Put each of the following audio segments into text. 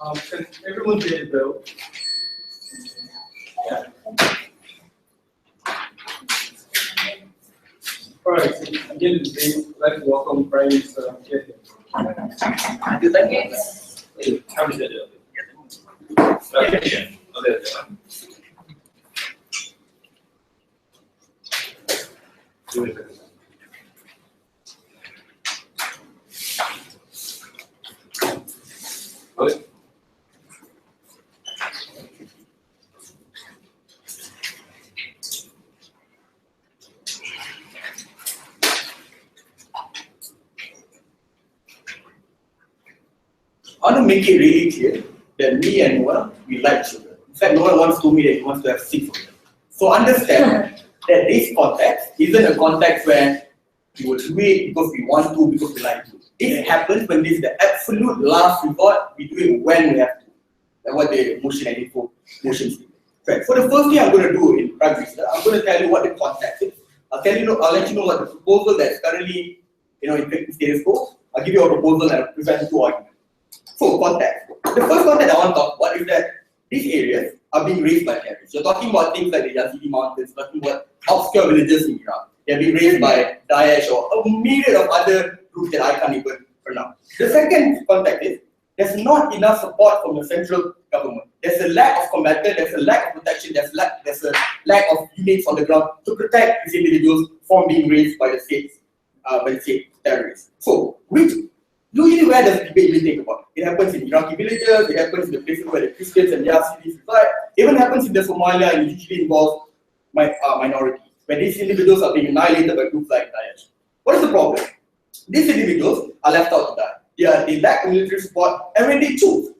Can everyone hear the bell? Yeah. Alright, so again today, I'd like to welcome Prime Minister Keith. How is that? I want to make it really clear that me and Noah, we like children. In fact, Noah once told me that he wants to have 6 of them. So understand that this context isn't a context where we will do it because we want to, because we like to. It happens when this is the absolute last resort, we do it when we have to. That's what the motion and info motions do. Right. So the first thing I'm going to do in practice, I'm going to tell you what the context is. I'll let you know what the proposal that's currently in status quo. I'll give you a proposal and I'll present 2 arguments. So context. The first context I want to talk about is that these areas are being raised by terrorists. You're talking about things like the Yazidi mountains, talking about obscure villages in Iraq. They're being raised by Daesh or a myriad of other groups that I can't even pronounce. The second context is there's not enough support from the central government. There's a lack of combatants, there's a lack of protection, there's a lack of units on the ground to protect these individuals from being raised by the state terrorists. So, usually where does the debate really take about? It happens in Iraqi villages, it happens in the places where the Christians and Yazidis reside, it even happens in the Somalia, and it usually involves minorities, where these individuals are being annihilated by groups like Daesh. What is the problem? These individuals are left out to die. They lack military support, and when they choose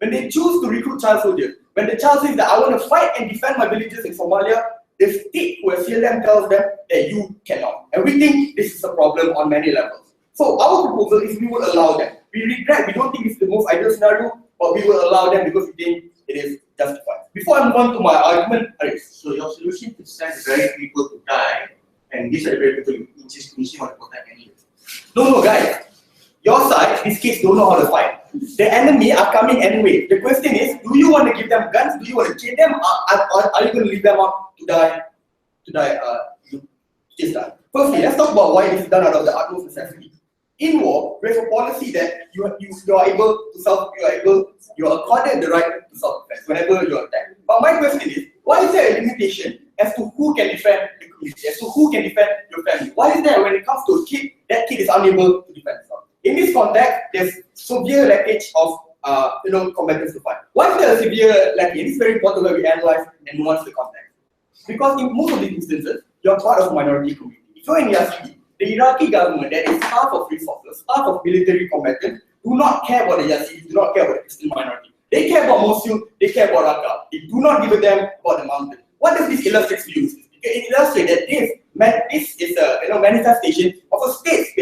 to recruit child soldiers, when the child says that I want to fight and defend my villages in Somalia, the state who has them tells them that you cannot. And we think this is a problem on many levels. So our proposal is we will allow them. We regret, we don't think it's the most ideal scenario, but we will allow them because we think it is justified. Before I move on to my argument, So your solution to send very people to die, and these are the very people you insist on protect anyway. No, guys. Your side, these kids don't know how to fight. The enemy are coming anyway. The question is, do you want to give them guns? Do you want to kill them? Or are you going to leave them out to die? Just die. Firstly, let's talk about why this is done out of the utmost necessity. In war, we have a policy that you are accorded the right to self-defense whenever you're attacked. But my question is, why is there a limitation as to who can defend the community, as to who can defend your family? Why is there, when it comes to a kid, that kid is unable to defend himself? In this context, there's severe lackage of combatants to fight. Why is there a severe lackage? It's very important where we analyze and nuance the context. Because in most of these instances, you're part of a minority community. If you're in Yazidi, the Iraqi government that is half of resources, half of military combatants, do not care about the Yazidis, do not care about the Christian minority. They care about Mosul, they care about Raqqa. They do not give a damn about the mountain. What does this illustrate to you? It illustrates that this is a manifestation of a state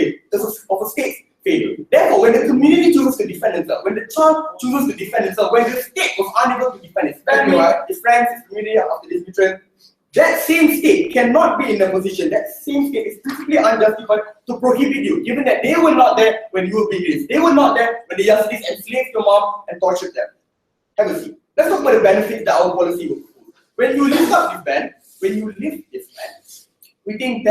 failure. Therefore, when the community chooses to defend itself, when the child chooses to defend itself, when the state was unable to defend its family, its friends, its community after this betrayal, that same state cannot be in a position, that same state is physically unjustified to prohibit you, given that they were not there when you were being raised. They were not there when the Yazidis enslaved your mom and tortured them. Have a seat. Let's talk about the benefits that our policy will propose. When you lift up this ban, we think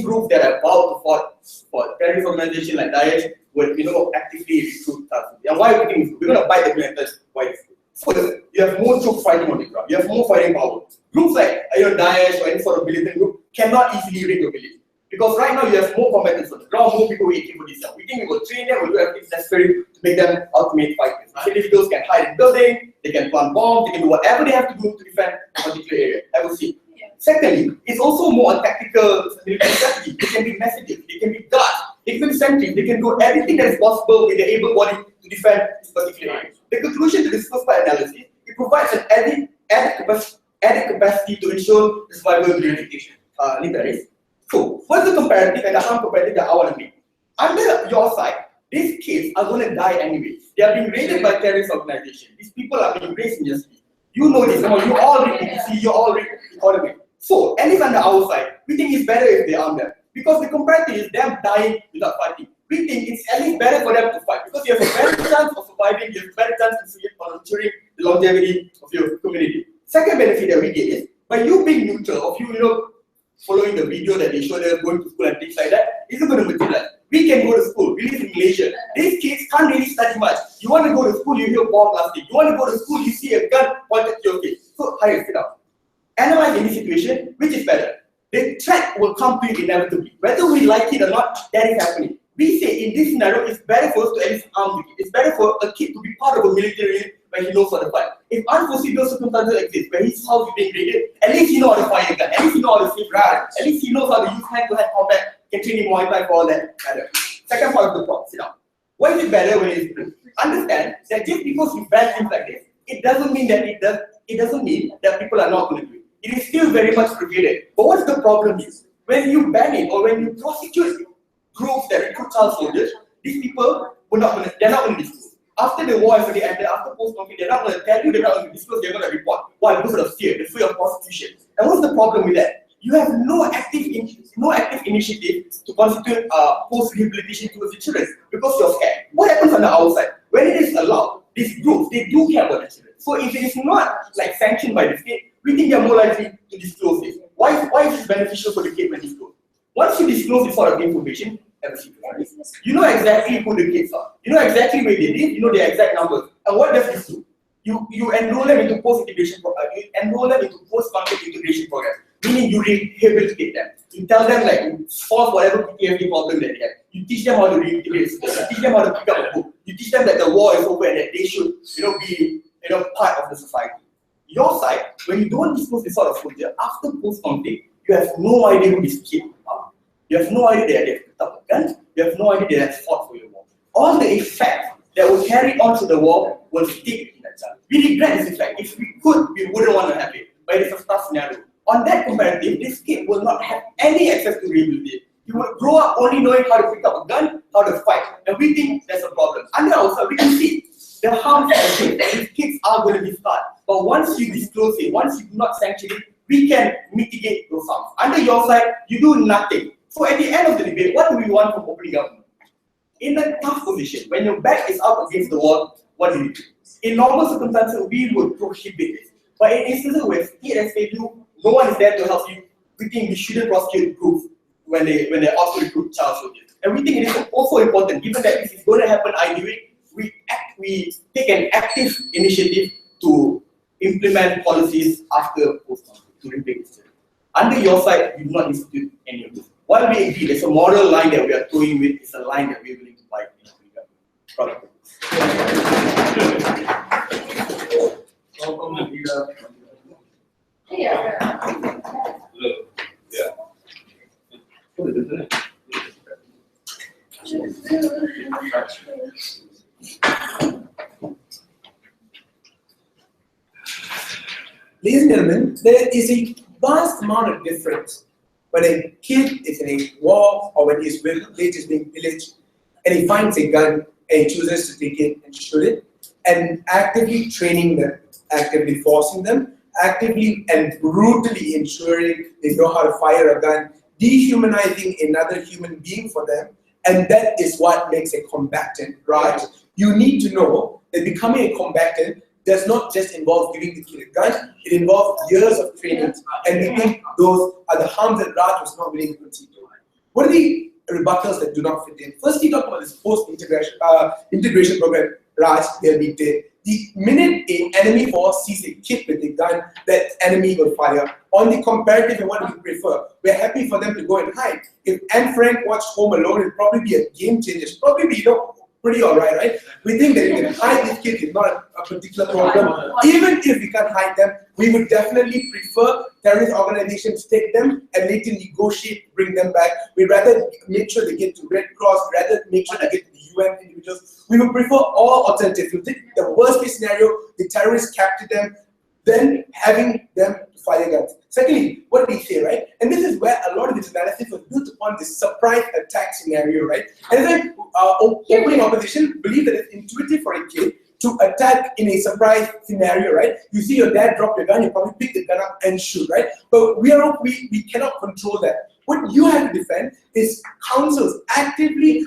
groups that are about to fight for terrorist organizations like Daesh would actively recruit us. And why we think we're going to bite the bullet? Why is it? First, you have more troops fighting on the ground. You have more fighting power. Groups like Daesh or any sort of militant group cannot easily raid your village. Because right now you have more combatants on the ground, more people waiting for this. We think we will train them, we'll do everything necessary to make them ultimate fighters. Individuals can hide in buildings, they can plant bombs, they can do whatever they have to do to defend a particular area. I will see. Secondly, it's also more a tactical military strategy. They can be messages, they can be guards, they can be sentries, they can do everything that is possible with the able body to defend this particular area. The conclusion to this first part analysis, it provides an added capacity to ensure the survival of the unification. So, what's the comparative and the harm comparative that I want to make? Under your side, these kids are going to die anyway. They are being raided by terrorist organizations. These people are being raised in your city. You know this, you all read PPC, you all read economy. So, at least under our side, we think it's better if they arm them. Because the comparative is them dying without fighting. we think it's at least better for them to fight because you have a better chance of surviving, you have a better chance of ensuring the longevity of your community. Second benefit that we get is by you being neutral, of you, following the video that they showed us going to school and things like that, isn't going to materialize. We can go to school, we live in Malaysia. These kids can't really study much. You want to go to school, you hear bomb blasting. You want to go to school, you see a gun pointed to your face. So, how do you fit out? Analyze any situation, which is better? The threat will come to you inevitably. Whether we like it or not, that is happening. We say in this scenario, it's better for us to at least arm the kid. It's better for a kid to be part of a military unit where he knows how to fight. If unforeseeable circumstances exist, where his house is being raided, at least he knows how to fire a gun, at least he knows how to save right. At least he knows how to use hand-to-hand combat, can train him Muay Thai for all that matter. Second part of the problem, sit down. Why is it better when it's blue? Understand that just because we ban things like this, it doesn't mean that people are not going to do it. It is still very much prevalent. But what's the problem is, when you ban it or when you prosecute groups that recruit child soldiers, these people they're not going to disclose. After the war has already ended, after post-conflict, they're not going to tell you, they're not going to disclose, they're going to report. Why? Because of fear, the fear of prosecution. And what's the problem with that? You have no active initiative to constitute post-rehabilitation towards the children because you're scared. What happens on the outside? When it is allowed, these groups, they do care about the children. So if it is not like sanctioned by the state, we think they're more likely to disclose this. Why is this beneficial for the kid when disclosed? Once you disclose this sort of information, you know exactly who the kids are. You know exactly where they live, you know their exact numbers. And what does this do? You enroll them into post-integration program, you enroll them into post-conflict integration programs, meaning you rehabilitate them. You tell them like solve whatever PTSD problem that they have. You teach them how to reintegrate, you teach them how to pick up a book, you teach them that the war is over and that they should be part of the society. Your side, when you don't disclose this sort of soldier, after post-conflict, you have no idea who this kid are. You have no idea that they have picked up a gun, you have no idea that they have fought for your war. All the effects that will carry on to the war will stick in that child. We regret this effect. If we could, we wouldn't want to have it, but it's a tough scenario. On that comparative, this kid will not have any access to rehabilitation. He will grow up only knowing how to pick up a gun, how to fight, and we think that's a problem. Under our side, we can see the harms that these kids are going to be scarred. But once you disclose it, once you do not sanction it, we can mitigate those harms. Under your side, you do nothing. So at the end of the debate, what do we want from opening government? In a tough position, when your back is up against the wall, what do you do? In normal circumstances, we would prohibit this. But in instances where state has failed you, no one is there to help you, we think we shouldn't prosecute groups when they also recruit child soldiers. And we think it is also important, given that this is going to happen ideally, we take an active initiative to implement policies after post-conflict to replace this. Under your side, you do not institute any of this. While we agree, there's a moral line that we are toying with, it's a line that we're willing to bite in Africa. Welcome, Leader. Ladies and gentlemen, there is a vast amount of difference when a kid is in a war or when his village is being pillaged and he finds a gun and he chooses to take it and shoot it, and actively training them, actively forcing them, actively and brutally ensuring they know how to fire a gun, dehumanizing another human being for them, and that is what makes a combatant, right? You need to know that becoming a combatant does not just involve giving the kid a gun, it involves years of training, and we think those are the harms that Raj was not willing to concede to. What are the rebuttals that do not fit in? First, he talked about this post-integration program Raj did. The minute an enemy force sees a kid with a gun, that enemy will fire. On the comparative and what we prefer, we're happy for them to go and hide. If Anne Frank watched Home Alone, it'd probably be a game changer. It'd probably be, pretty alright, right? We think that you can hide this kid is not a particular problem. Even if we can't hide them, we would definitely prefer terrorist organizations take them and later negotiate, bring them back. We'd rather make sure they get to Red Cross, rather make sure they get to the UN individuals. We would prefer all alternatives. We think the worst case scenario, the terrorists capture them, then having them fire guns. Secondly, what did he say, right? And this is where a lot of this analysis was built upon this surprise attack scenario, right? And then opening opposition believe that it's intuitive for a kid to attack in a surprise scenario, right? You see your dad drop your gun, you probably pick the gun up and shoot, right? But we cannot control that. What you have to defend is councils actively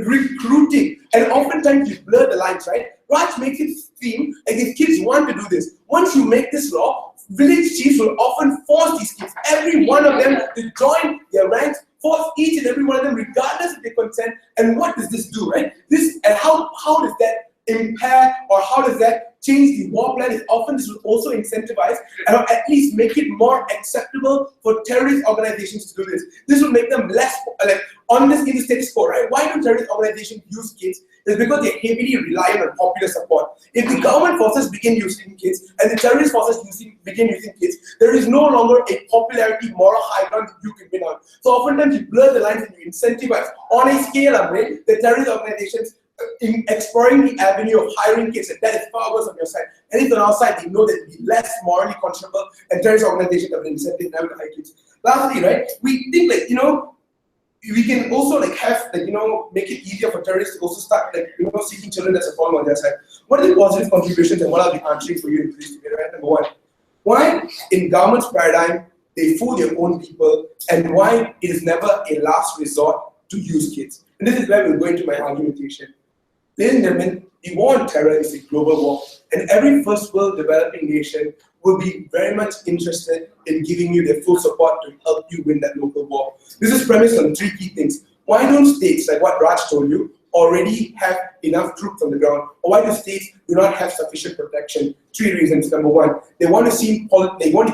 recruiting, and oftentimes you blur the lines, right? Raj makes it seem like these kids want to do this. Once you make this law, village chiefs will often force these kids, every one of them, to join their ranks, force each and every one of them, regardless of their consent. And what does this do, right? This, and how does that impair, or how does that change the war plan? Is often this will also incentivize, or at least make it more acceptable for terrorist organizations to do this. This will make them less, like, on this in the status quo, right? Why do terrorist organizations use kids? It's because they're heavily reliant on popular support. If the government forces begin using kids, and the terrorist forces begin using kids, there is no longer a popularity moral high ground that you can win on. So oftentimes you blur the lines and you incentivize. On a scale, the terrorist organizations in exploring the avenue of hiring kids, and that is far worse on your side. And if on our side, they know that it will be less morally questionable, and terrorist organizations have an incentive now to hire kids. Lastly, right, we think that, we can also have, make it easier for terrorists to also start, seeking children that's a problem on their side. What are the positive contributions, and what are the answering for you in this together? Right? Number one, why in government's paradigm they fool their own people, and why it is never a last resort to use kids. And this is where we'll go into my argumentation. Ladies and gentlemen, the war on terror is a global war, and every first world developing nation will be very much interested in giving you their full support to help you win that local war. This is premised on three key things. Why don't states, like what Raj told you, already have enough troops on the ground? Or why do states do not have sufficient protection? Three reasons. Number one, they want to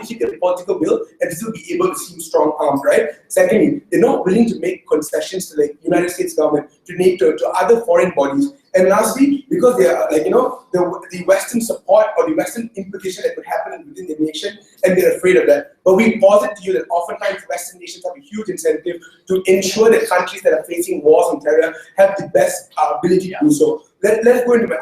keep their political will and still be able to seem strong-armed, right? Secondly, they're not willing to make concessions to the United States government, to NATO, to other foreign bodies. And lastly, because they are the Western support or the Western implication that could happen within the nation, and they're afraid of that. But we posit to you that oftentimes Western nations have a huge incentive to ensure that countries that are facing wars and terror have the best ability to do so. Let's go into my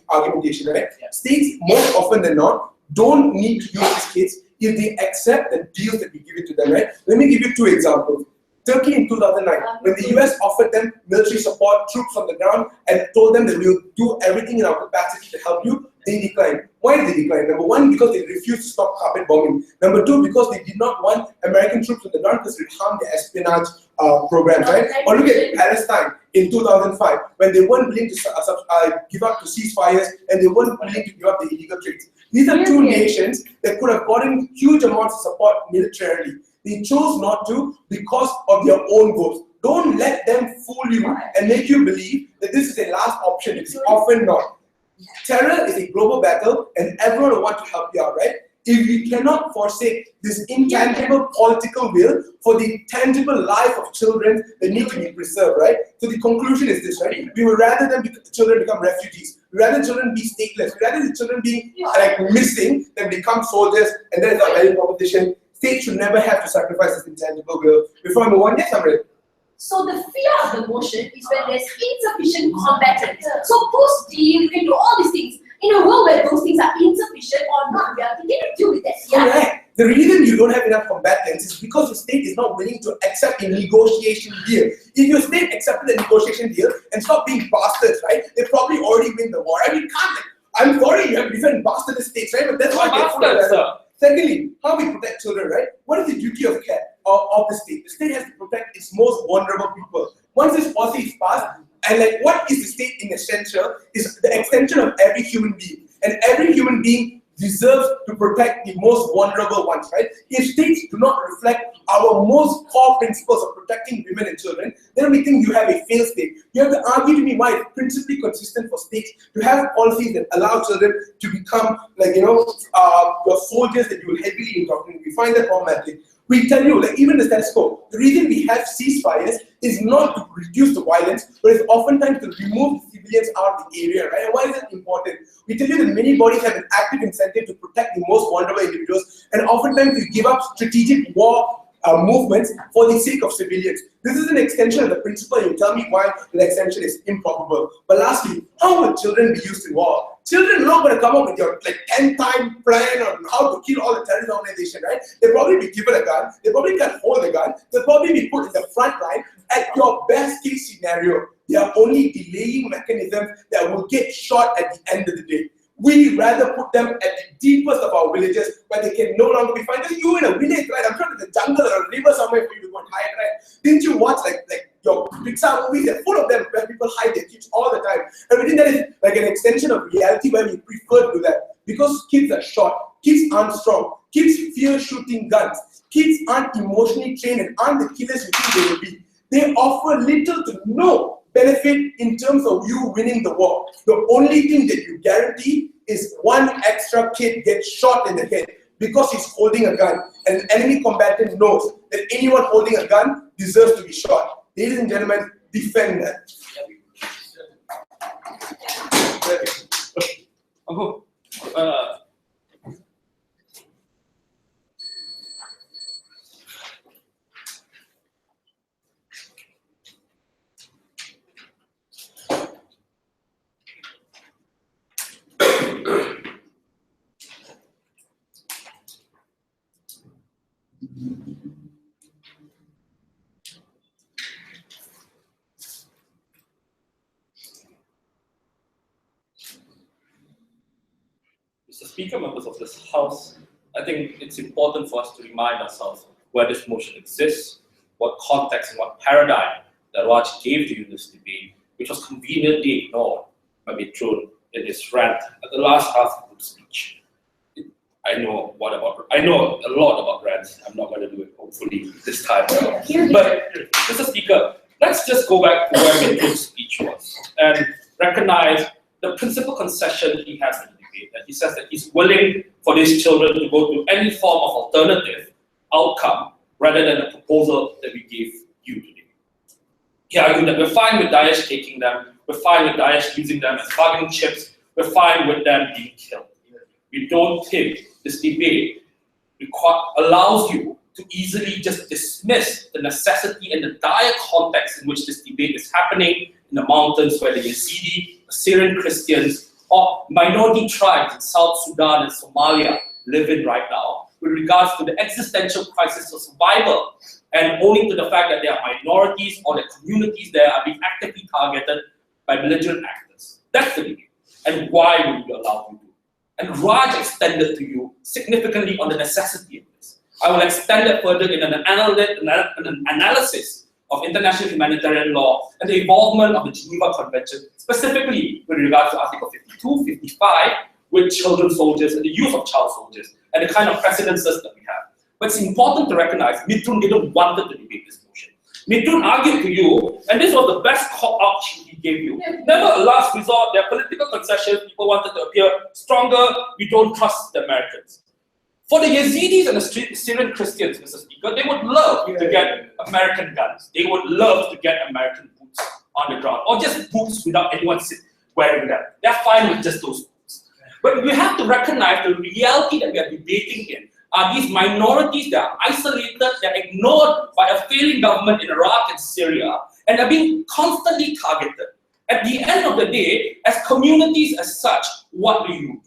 argumentation, right? Yeah. States, more often than not, don't need to use these kids if they accept the deals that we give it to them, right? Let me give you two examples. Turkey in 2009, when the US offered them military support, troops on the ground, and told them that we'll do everything in our capacity to help you, they declined. Why did they decline? Number one, because they refused to stop carpet bombing. Number two, because they did not want American troops on the ground because it would harm their espionage programs, right? Or look at Palestine in 2005, when they weren't willing to give up to ceasefires, and they weren't willing to give up the illegal trades. These are two nations that could have gotten huge amounts of support militarily. They chose not to because of their own goals. Don't let them fool you and make you believe that this is a last option. It's often not. Terror is a global battle, and everyone will want to help you out, right? If we cannot forsake this intangible political will for the tangible life of children that need to be preserved, right? So the conclusion is this, right? We would rather than children become refugees. We'd rather children be stateless. We'd rather the children be missing than become soldiers, and that is our value proposition. States should never have to sacrifice this intangible will. Before I move on, yes, Amrit. So the fear of the motion is when there's insufficient combatants. So post-deal, you can do all these things. In a world where those things are insufficient or not reality, they can deal with that. Correct. The reason you don't have enough combatants is because the state is not willing to accept a negotiation deal. If your state accepted a negotiation deal and stopped being bastards, right, they probably already win the war. I mean, I'm sorry you have different bastard states, right? But that's why they're Secondly, how we protect children, right? What is the duty of care of the state? The state has to protect its most vulnerable people. Once this policy is passed, and what is the state in essential is the extension of every human being. And every human being deserves to protect the most vulnerable ones, right? If states do not reflect our most core principles of protecting women and children, then we think you have a failed state. You have to argue to me why it's principally consistent for states to have policies that allow children to become, your soldiers that you will heavily indoctrinate. We find that problematic. We tell you, even the status quo, the reason we have ceasefires is not to reduce the violence, but it's oftentimes to remove the civilians out of the area, right? And why is that important? We tell you that many bodies have an active incentive to protect the most vulnerable individuals, and oftentimes we give up strategic war movements for the sake of civilians. This is an extension of the principle. You tell me why the extension is improbable. But lastly, how will children be used in war? Children are not going to come up with your 10-time plan on how to kill all the terrorist organization, right? They'll probably be given a gun. They probably can't hold a gun. They'll probably be put in the front line. At your best case scenario, they are only delaying mechanisms that will get shot at the end of the day. We rather put them at the deepest of our villages where they can no longer be found. You in a village, right? I'm sure there's a jungle or a river somewhere for you to go and hide, right? Didn't you watch your Pixar movies are full of them where people hide their kids all the time. And we think that is like an extension of reality where we prefer to do that. Because kids are short, kids aren't strong, kids fear shooting guns, kids aren't emotionally trained and aren't the killers you think they will be. They offer little to no benefit in terms of you winning the war. The only thing that you guarantee is one extra kid gets shot in the head because he's holding a gun. And an enemy combatant knows that anyone holding a gun deserves to be shot. Ladies and gentlemen, defend that. Mr. Speaker, members of this House, I think it's important for us to remind ourselves where this motion exists, what context and what paradigm that Raj gave to you in this debate, which was conveniently ignored by Mithun in his rant at the last half of the speech. I know a lot about rants. I'm not going to do it, hopefully, this time. But, Mr. Speaker, let's just go back to where Mithun's speech was and recognize the principal concession he has in the debate. That he says that he's willing for these children to go to any form of alternative outcome rather than the proposal that we gave you today. He argued that we're fine with Daesh taking them, we're fine with Daesh using them as bargaining chips, we're fine with them being killed. We don't think this debate allows you to easily just dismiss the necessity and the dire context in which this debate is happening in the mountains where the Yazidi, Syrian Christians, or minority tribes in South Sudan and Somalia live in right now, with regards to the existential crisis of survival, and owing to the fact that there are minorities or the communities there are being actively targeted by belligerent actors. That's the debate. And why would we allow you to? And Raj extended to you significantly on the necessity of this. I will extend it further in an analysis of international humanitarian law and the involvement of the Geneva Convention, specifically with regards to Article 52, 55, with children soldiers and the use of child soldiers, and the kind of precedences that we have. But it's important to recognize Mithun didn't want to debate this motion. Mithun argued to you, and this was the best cop-out he gave you. Never a last resort, there are political concessions, people wanted to appear stronger, we don't trust the Americans. For the Yazidis and the Syrian Christians, Mr. Speaker, they would love to get American guns. They would love to get American boots on the ground, or just boots without anyone wearing them. They're fine with just those boots. But we have to recognize the reality that we are debating in are these minorities that are isolated, they're ignored by a failing government in Iraq and Syria, and are being constantly targeted. At the end of the day, as communities as such, what do?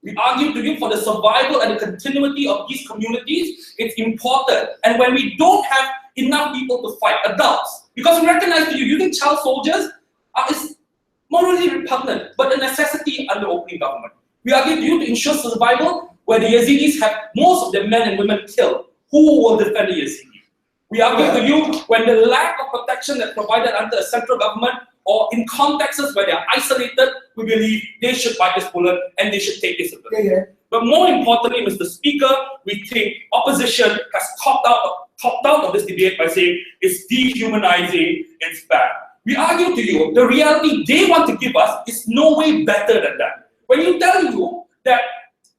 We argue to you for the survival and the continuity of these communities, it's important. And when we don't have enough people to fight, adults, because we recognize to you, using child soldiers is morally repugnant, but a necessity under opening government. We argue to you to ensure survival, where the Yazidis have most of their men and women killed. Who will defend the Yazidi? We argue to you when the lack of protection that's provided under a central government or in contexts where they are isolated, we believe they should bite this bullet and they should take this ability. But more importantly, Mr. Speaker, we think opposition has topped out of this debate by saying it's dehumanizing, it's bad. We argue to you, the reality they want to give us is no way better than that. When you tell you that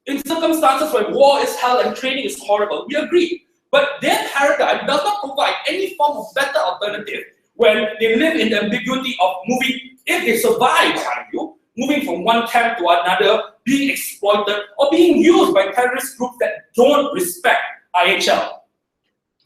in circumstances where war is hell and training is horrible, we agree. But their paradigm does not provide any form of better alternative when they live in the ambiguity of moving, if they survive, mind you, moving from one camp to another, being exploited, or being used by terrorist groups that don't respect IHL,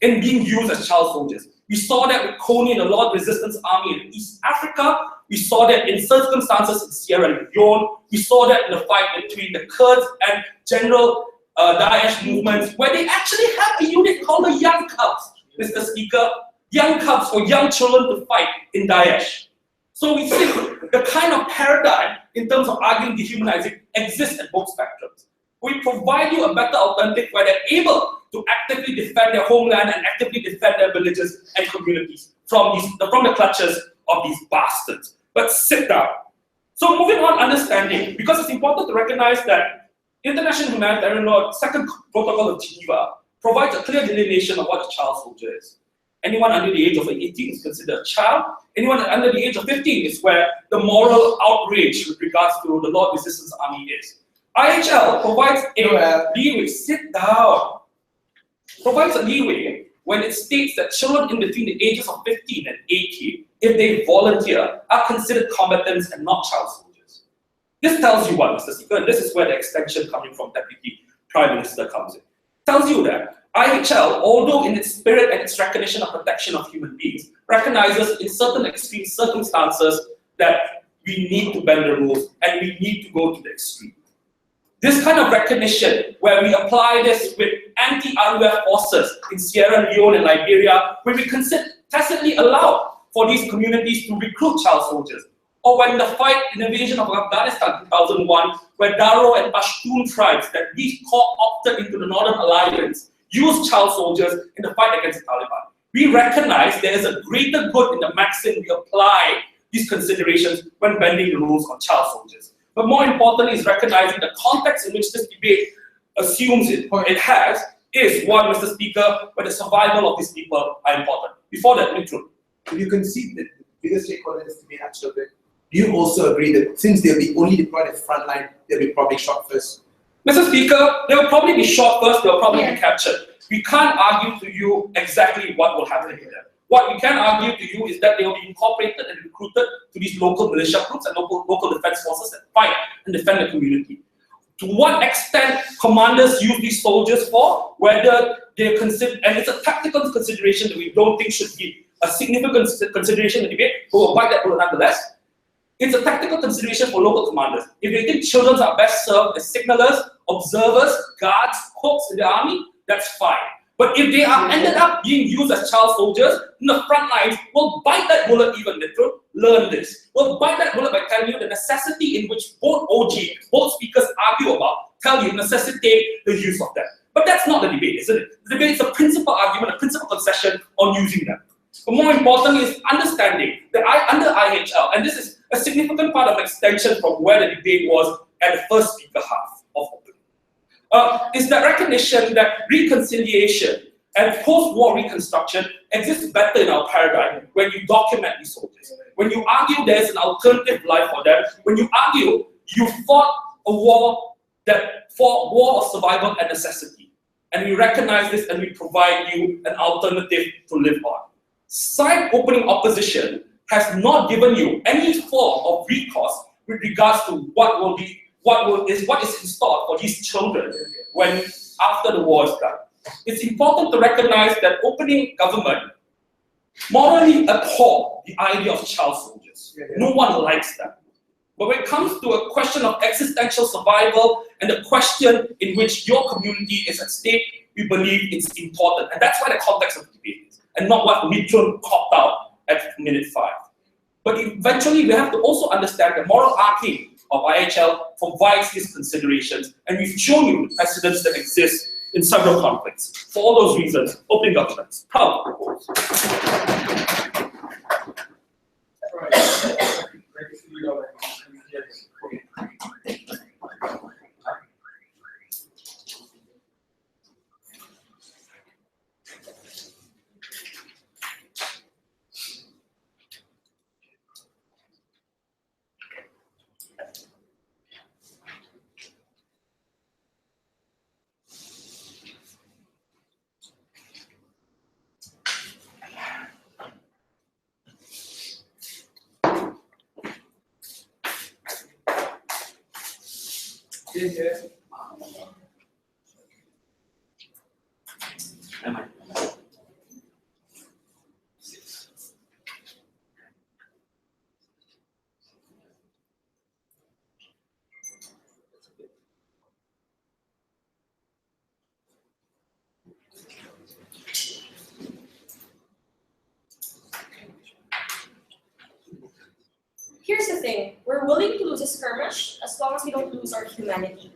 and being used as child soldiers. We saw that with Kony and the Lord Resistance Army in East Africa. We saw that in circumstances in Sierra Leone. We saw that in the fight between the Kurds and general Daesh movements, where they actually have a unit called the Young Cubs, Mr. Speaker. Young Cubs for young children to fight in Daesh. So we think the kind of paradigm in terms of arguing dehumanizing exists at both spectrums. We provide you a better alternative where they're able to actively defend their homeland and actively defend their villages and communities from the clutches of these bastards. But sit down. So moving on, understanding, because it's important to recognize that international humanitarian law, second protocol of Geneva, provides a clear delineation of what a child soldier is. Anyone under the age of 18 is considered a child. Anyone under the age of 15 is where the moral outrage with regards to the Lord Resistance Army is. IHL provides a leeway, sit down, provides a leeway when it states that children in between the ages of 15 and 18, if they volunteer, are considered combatants and not child soldiers. This tells you what, Mr. Speaker, and this is where the extension coming from Deputy Prime Minister comes in. Tells you that IHL, although in its spirit and its recognition of protection of human beings, recognizes in certain extreme circumstances that we need to bend the rules and we need to go to the extreme. This kind of recognition, where we apply this with anti-RUF forces in Sierra Leone and Liberia, where we tacitly allow for these communities to recruit child soldiers, or when the fight in the invasion of Afghanistan in 2001, where Daro and Pashtun tribes that we co-opted into the Northern Alliance used child soldiers in the fight against the Taliban. We recognize there is a greater good in the maxim we apply these considerations when bending the rules on child soldiers. But more importantly is recognizing the context in which this debate assumes it has is one, Mr. Speaker, where the survival of these people are important. Before that, neutral. If you concede that the biggest stakeholder in this debate are children, do you also agree that since they'll be only deployed at the front line, they'll be probably shot first? Mr. Speaker, they will probably be shot first, they will probably be captured. We can't argue to you exactly what will happen to them. What we can argue to you is that they will be incorporated and recruited to these local militia groups and local defense forces that fight and defend the community. To what extent commanders use these soldiers for, whether they're considered, and it's a tactical consideration that we don't think should be a significant consideration in the debate, but we'll bite that bullet nonetheless. It's a tactical consideration for local commanders. If they think children are best served as signalers, observers, guards, cooks in the army, that's fine. But if they are ended up being used as child soldiers in the front lines, we'll bite that bullet even literal. Learn this. We'll bite that bullet by telling you the necessity in which both speakers argue about, tell you necessitate the use of them. But that's not the debate, isn't it? The debate is a principal argument, a principal concession on using them. But more importantly is understanding that under IHL, and this is a significant part of extension from where the debate was at the first speaker half of opening, is the recognition that reconciliation and post-war reconstruction exists better in our paradigm when you document these soldiers. When you argue there's an alternative life for them, when you argue you fought a war of survival and necessity. And we recognize this and we provide you an alternative to live on. Side opening opposition has not given you any form of recourse with regards to what is in store for these children when after the war is done. It's important to recognize that opening government morally abhor the idea of child soldiers. No one likes that. But when it comes to a question of existential survival and the question in which your community is at stake, we believe it's important. And that's why the context of the debate is, and not what Mitchell popped out at minute 5. But eventually we have to also understand the moral arcane of IHL provides these considerations, and we've shown you precedents that exist in several conflicts. For all those reasons, opening governments, proud to propose. Here's the thing, we're willing to lose a skirmish as long as we don't lose our humanity.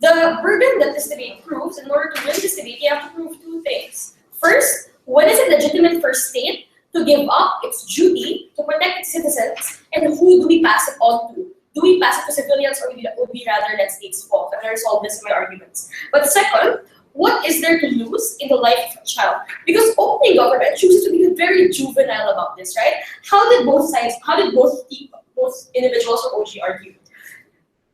The burden that this debate proves, in order to win this debate, you have to prove 2 things. First, when is it legitimate for a state to give up its duty to protect its citizens, and who do we pass it on to? Do we pass it to civilians, or would we rather let states fall? I'm going to resolve this in my arguments. But second, what is there to lose in the life of a child? Because opening government chooses to be very juvenile about this, right? How did both individuals or OG argue?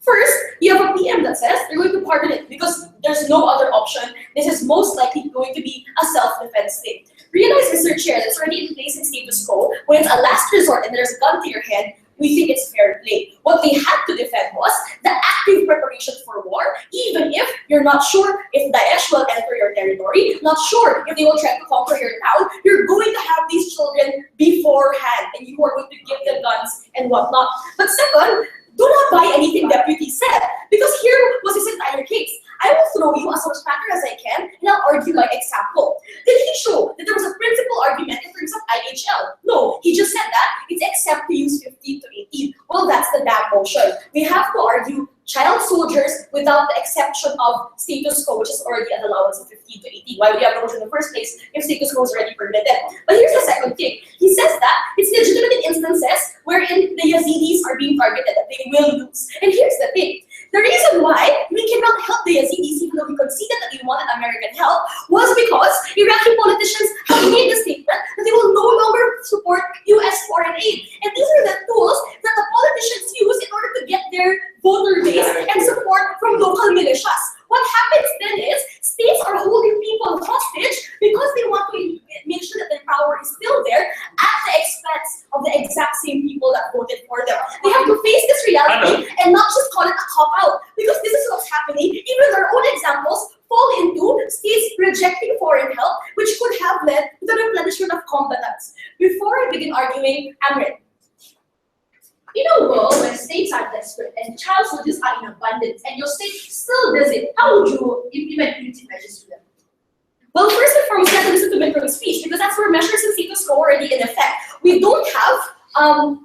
First, you have a PM that says they're going to pardon it because there's no other option. This is most likely going to be a self-defense state. Realize, Mr. Chair, that's already in place in status quo. When it's a last resort and there's a gun to your head, we think it's fair play. What they had to defend was the active preparation for war, even if you're not sure if Daesh will enter your territory, not sure if they will try to conquer your town. You're going to have these children beforehand, and you are going to give them guns and whatnot. But second, do not buy anything deputy said, because here was his entire case. I will throw you as much matter as I can, and I'll argue by example. Did he show that there was a principal argument in terms of IHL? No, he just said that it's accept to use 15 to 18. Well, that's the damn motion. We have to argue child soldiers without the exception of status quo, which is already an allowance of 15 to 18. Why would you have the motion in the first place if status quo is already permitted? But here's the second thing. He says that it's legitimate in instances wherein the Yazidis are being targeted, that they will lose. And here's the thing. The reason why we cannot help the Yazidis, even though we conceded that we wanted American help, was because Iraqi politicians have made the statement that they will no longer support U.S. foreign aid. And these are the tools that the politicians use in order to get their voter base and support from local militias. What happens then is states are holding people hostage because they want to make sure that their power is still there at the expense of the exact same people that voted for them. They have to face this reality and not just call it a cop-out, because this is what's happening. Even their own examples fall into states rejecting foreign help, which could have led to the replenishment of combatants. Before I begin arguing, Amrit, in a world where states are desperate and child soldiers are in abundance, and your state still does it, how would you implement punitive measures to them? Well, first and foremost, you have to listen to midterm speech, because that's where measures in status quo are already in effect. We don't have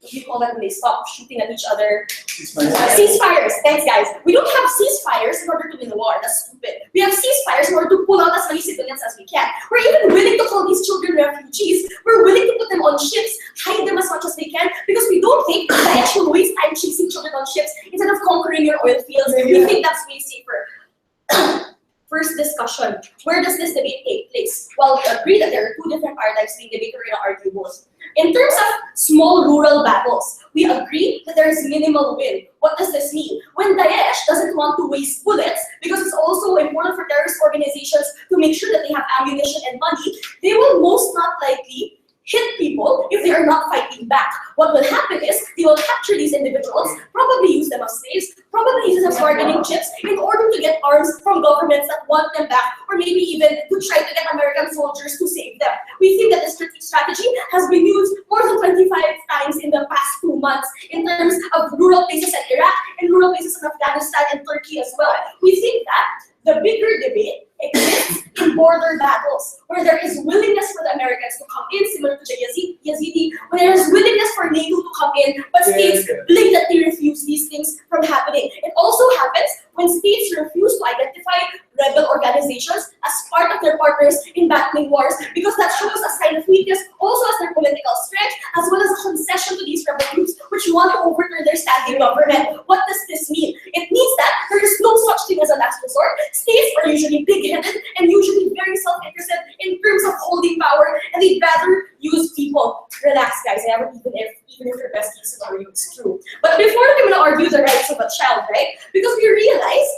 what do you call that when they stop shooting at each other? Ceasefires. Thanks, guys. We don't have ceasefires in order to win the war. That's stupid. We have ceasefires in order to pull out as many civilians as we can. We're even willing to call these children refugees. We're willing to put them on ships, hide them as much as they can, because we don't think that actual waste time chasing children on ships instead of conquering your oil fields. We think that's way safer. First discussion. Where does this debate take place? Well, we agree that there are two different paradigms being debated. We're going to argue both. In terms of small rural battles, we agree that there is minimal win. What does this mean? When Daesh doesn't want to waste bullets, because it's also important for terrorist organizations to make sure that they have ammunition and money, they will most not likely hit people if they are not fighting back. What will happen is they will capture these individuals, probably use them as slaves, probably use them as bargaining chips in order to get arms from governments that want them back, or maybe even to try to get American soldiers to save them. We think that this strategy has been used more than 25 times in the past 2 months in terms of rural places in Iraq and rural places in Afghanistan and Turkey as well. We think that the bigger debate exists in border battles, where there is willingness for the Americans to come in, similar to the Yazidi, where there is willingness for NATO to come in, but states blatantly refuse these things from happening. It also happens when states refuse to identify rebel organizations as part of their partners in battling wars, because that shows a sign of weakness, also as their political strength, as well as a concession to these rebel groups which want to overturn their standing government. What does this mean? It means that there is no such thing as a last resort. States are usually big-headed and usually very self-interested in terms of holding power, and they'd rather use people. Relax, guys, I haven't even if your best case scenario is true. But before I'm going to argue the rights of a child, right? Because we realize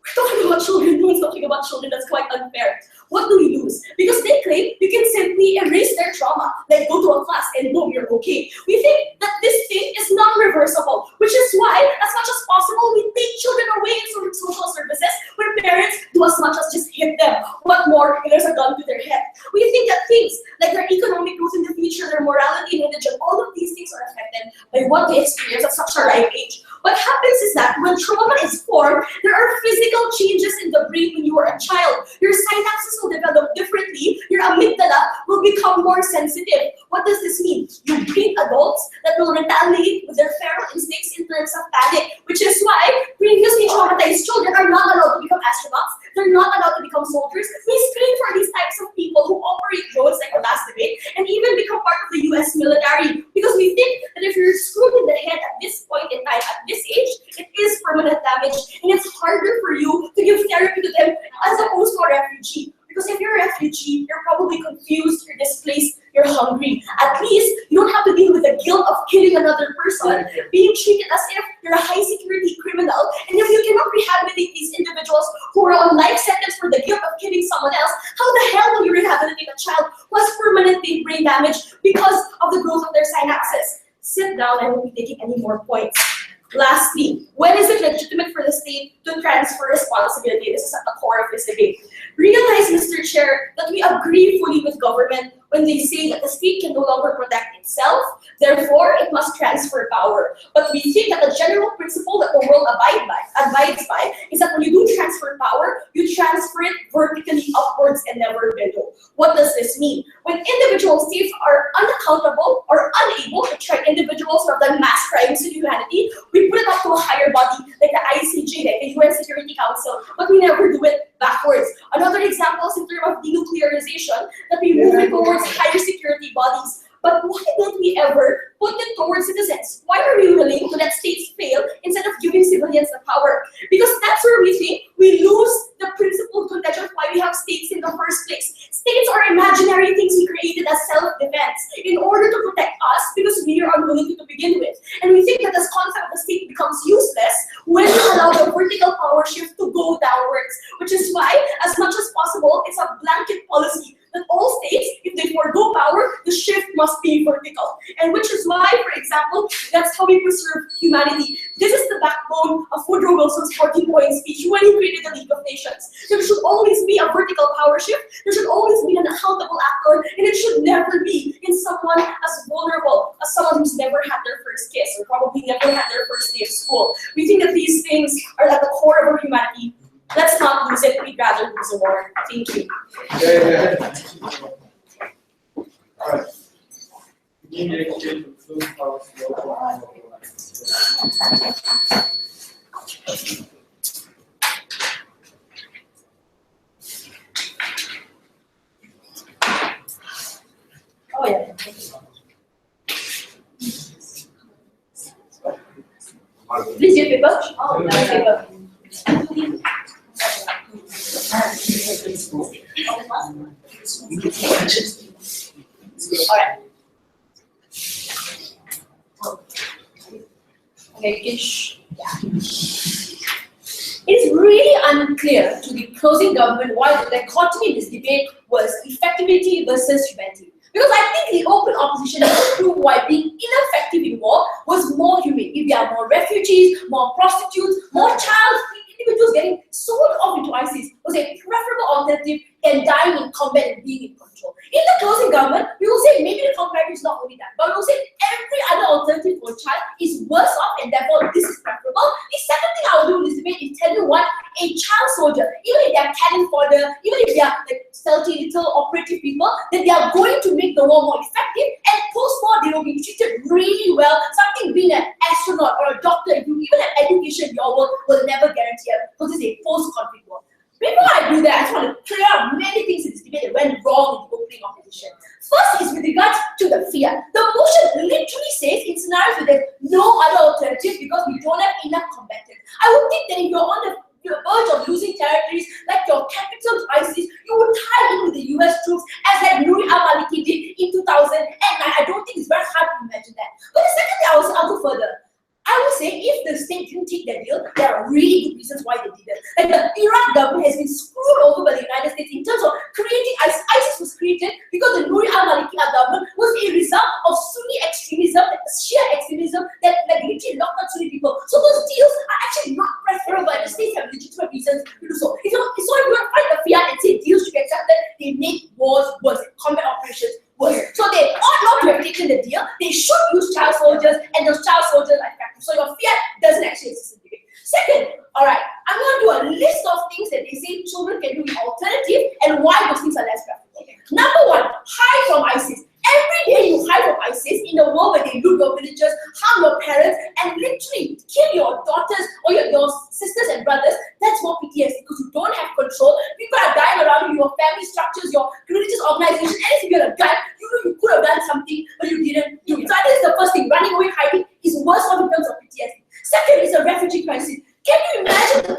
we're talking about children, no one's talking about children, that's quite unfair. What do we lose? Because they claim you can simply erase their trauma, like go to a class and boom, you're okay. We think that this thing is non-reversible, which is why, as much as possible, we take children away in social services where parents do as much as just hit them. What more if there's a gun to their head? We think that things like their economic growth in the future, their morality and religion, all of these things are affected by what they experience at such a ripe age. What happens is that when trauma is formed, there are physical changes in the brain when you are a child. Your synapses will develop differently. Your amygdala will become more sensitive. What does this mean? You breed adults that will retaliate with their feral instincts in terms of panic, which is why previously traumatized children are not allowed to become astronauts. They're not allowed to become soldiers. We screen for these types of people who operate drones like the last debate, and even become and it's harder for you to give therapy to them as opposed to a refugee. Because if you're a refugee, you're probably confused, you're displaced, you're hungry. At least you don't have to deal with the guilt of killing another person, being treated as if you're a high security criminal. And if you cannot rehabilitate these individuals who are on life sentence for the guilt of killing someone else, how the hell will you rehabilitate a child who has permanent brain damage because of the growth of their synapses? Sit down, I won't be taking any more points. Lastly, when is it legitimate for the state to transfer responsibility? This is at the core of this debate. Realize, Mr. Chair, that we agree fully with government when they say that the state can no longer protect itself, therefore it must transfer power. But we think that the general principle that the world abides by is that when you do transfer power, you transfer it vertically upwards and never below. What does this mean? When individual states are unaccountable or unable to track individuals who have done mass crimes to humanity, we put it up to a higher body like the ICJ, like the UN Security Council, but we never do it backwards. Another example is in terms of denuclearization, that we move it towards higher security bodies. But why don't we ever put it towards citizens? Why are we willing to let states fail instead of giving civilians the power? Because that's where we think we lose the principled contention of why we have states in the first place. States are imaginary things we created as self-defense in order to protect us because we are unwilling to begin with. And we think that this concept of the state becomes useless when we allow the vertical power shift to go downwards, which is why, as much as possible, it's a blanket policy that all states, if they forego power, the shift must be vertical. And which is why, for example, that's how we preserve humanity. This is the backbone of Woodrow Wilson's 14-point speech when he created the League of Nations. There should always be a vertical power shift, there should always be an accountable actor, and it should never be in someone as vulnerable as someone who's never had their first kiss or probably never had their first day of school. We think that these things are at the core of our humanity. Let's not lose it, we'd rather lose a war. Thank you. Alright. Begin the exchange of food house, local and localized. Oh yeah. Please your paper. Oh, nice paper. Alright. Okay, it is really unclear to the opposing government why the dichotomy in this debate was effectivity versus humanity. Because I think the open opposition has proved why being ineffective in war was more humane. If there are more refugees, more prostitutes, more child individuals getting sold off into ISIS was a preferable alternative than dying in combat and being in control. In the closing government, we will say maybe the comparative is not only that, but we will say every other alternative for a child is worse off and therefore this is preferable. The second thing I will do in this debate is tell you what a child soldier, even if they are cannon fodder, even if they are like stealthy little operative people, that they are going to make the war more effective, and post-war they will be treated really well. Something being an astronaut or a doctor, if you even have education in your work, will never guarantee it because this is a post-conflict war. Before I do that, I just want to clear up many things in this debate that went wrong in the opening opposition. First is with regards to the fear. The motion literally says in scenarios where there's no other alternative because we don't have enough combatants. I would think that if you're on the verge of losing territories like your capital to ISIS, you would tie in with the US troops as like Nuri al-Maliki did in 2009. I don't think it's very hard to imagine that. But the second thing I'll go further. I would say if the state didn't take that deal, there are really good reasons why they didn't. Like the Iraq government has been screwed over by the United States in terms of creating ISIS. ISIS was created because the Nuri al-Maliki government was a result of Sunni extremism, Shia extremism that like literally locked up Sunni people. So those deals are actually not preferable, and the states have legitimate reasons to do so. So if you want to fight the fiat and say deals should be accepted, they make wars worse, combat operations worse. So they ought not to have taken the deal. They should use child soldiers, and those child soldiers are effective. So your fiat doesn't actually exist in the debate. Second, alright, I'm going to do a list of things that they say children can do in alternative and why those things are less preferable. Number one, hide from ISIS. Every day you hide from ISIS in a world where they loot your villages, harm your parents, and literally kill your daughters or your sisters and brothers. That's more PTSD because you don't have control. People are dying around you, your family structures, your religious organization, and if you had a gun, you know you could have done something, but you didn't do it. So I think it's the first thing. Running away, hiding is worse off in terms of PTSD. Second is a refugee crisis. Can you imagine the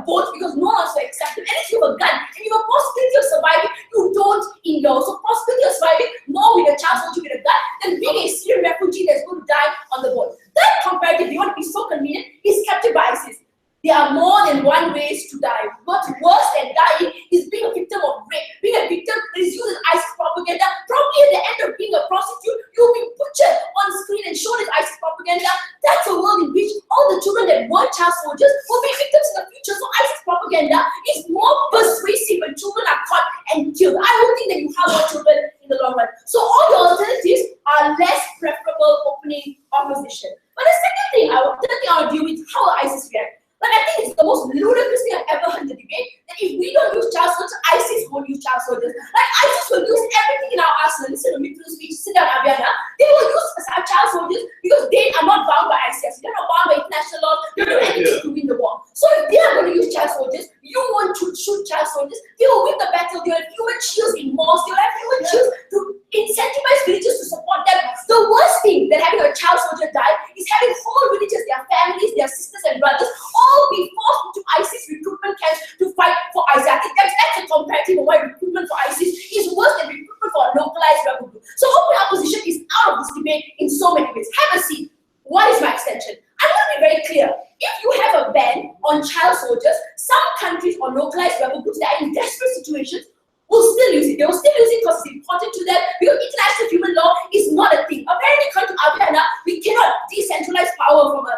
boat because no one wants to accept it. At least you have a gun and you have a possibility of surviving. You don't in law. So possibility of surviving more with a child soldier with a gun than being a Syrian refugee that's going to die on the boat. That comparative, you want to be so convenient, is captured by ISIS. There are more than one ways to die. What's worse than dying is being a victim of rape. Being a victim that is used as ISIS propaganda. Probably at the end of being a prostitute, you'll be butchered on screen and shown as ISIS propaganda. That's a world in which all the children that weren't child soldiers will be victims in the future. So ISIS propaganda is more persuasive when children are caught and killed. I don't think that you have more children in the long run. So all the alternatives are less preferable opening opposition. But the third thing I'll deal with how ISIS react. Like, I think it's the most ludicrous thing I've ever heard in the debate that if we don't use child soldiers, ISIS won't use child soldiers. Like, ISIS will use everything in our arsenal. Listen to me through speech, sit down, Aviana. They will use child soldiers because they are not bound by ISIS. They're not bound by international law. They don't do anything to win the war. So if they are going to use child soldiers, you want to shoot child soldiers, they will win the battle. They will have human shields in mosques. They will have human shields to incentivize villages to support them. The worst thing that having a child soldier die is having whole villages, their families, their sisters and brothers, all be forced into ISIS recruitment camps to fight for ISIS. I think that's a comparative of why recruitment for ISIS is worse than recruitment for a localized rebel group. So open opposition is out of this debate in so many ways. Have a seat. What is my extension? I'm going to be very clear. If you have a ban on child soldiers, some countries or localized rebel groups that are in desperate situations will still use it. They will still use it because it's important to them, because international human law is not a thing. Apparently, according to Aviana, we cannot decentralize power from a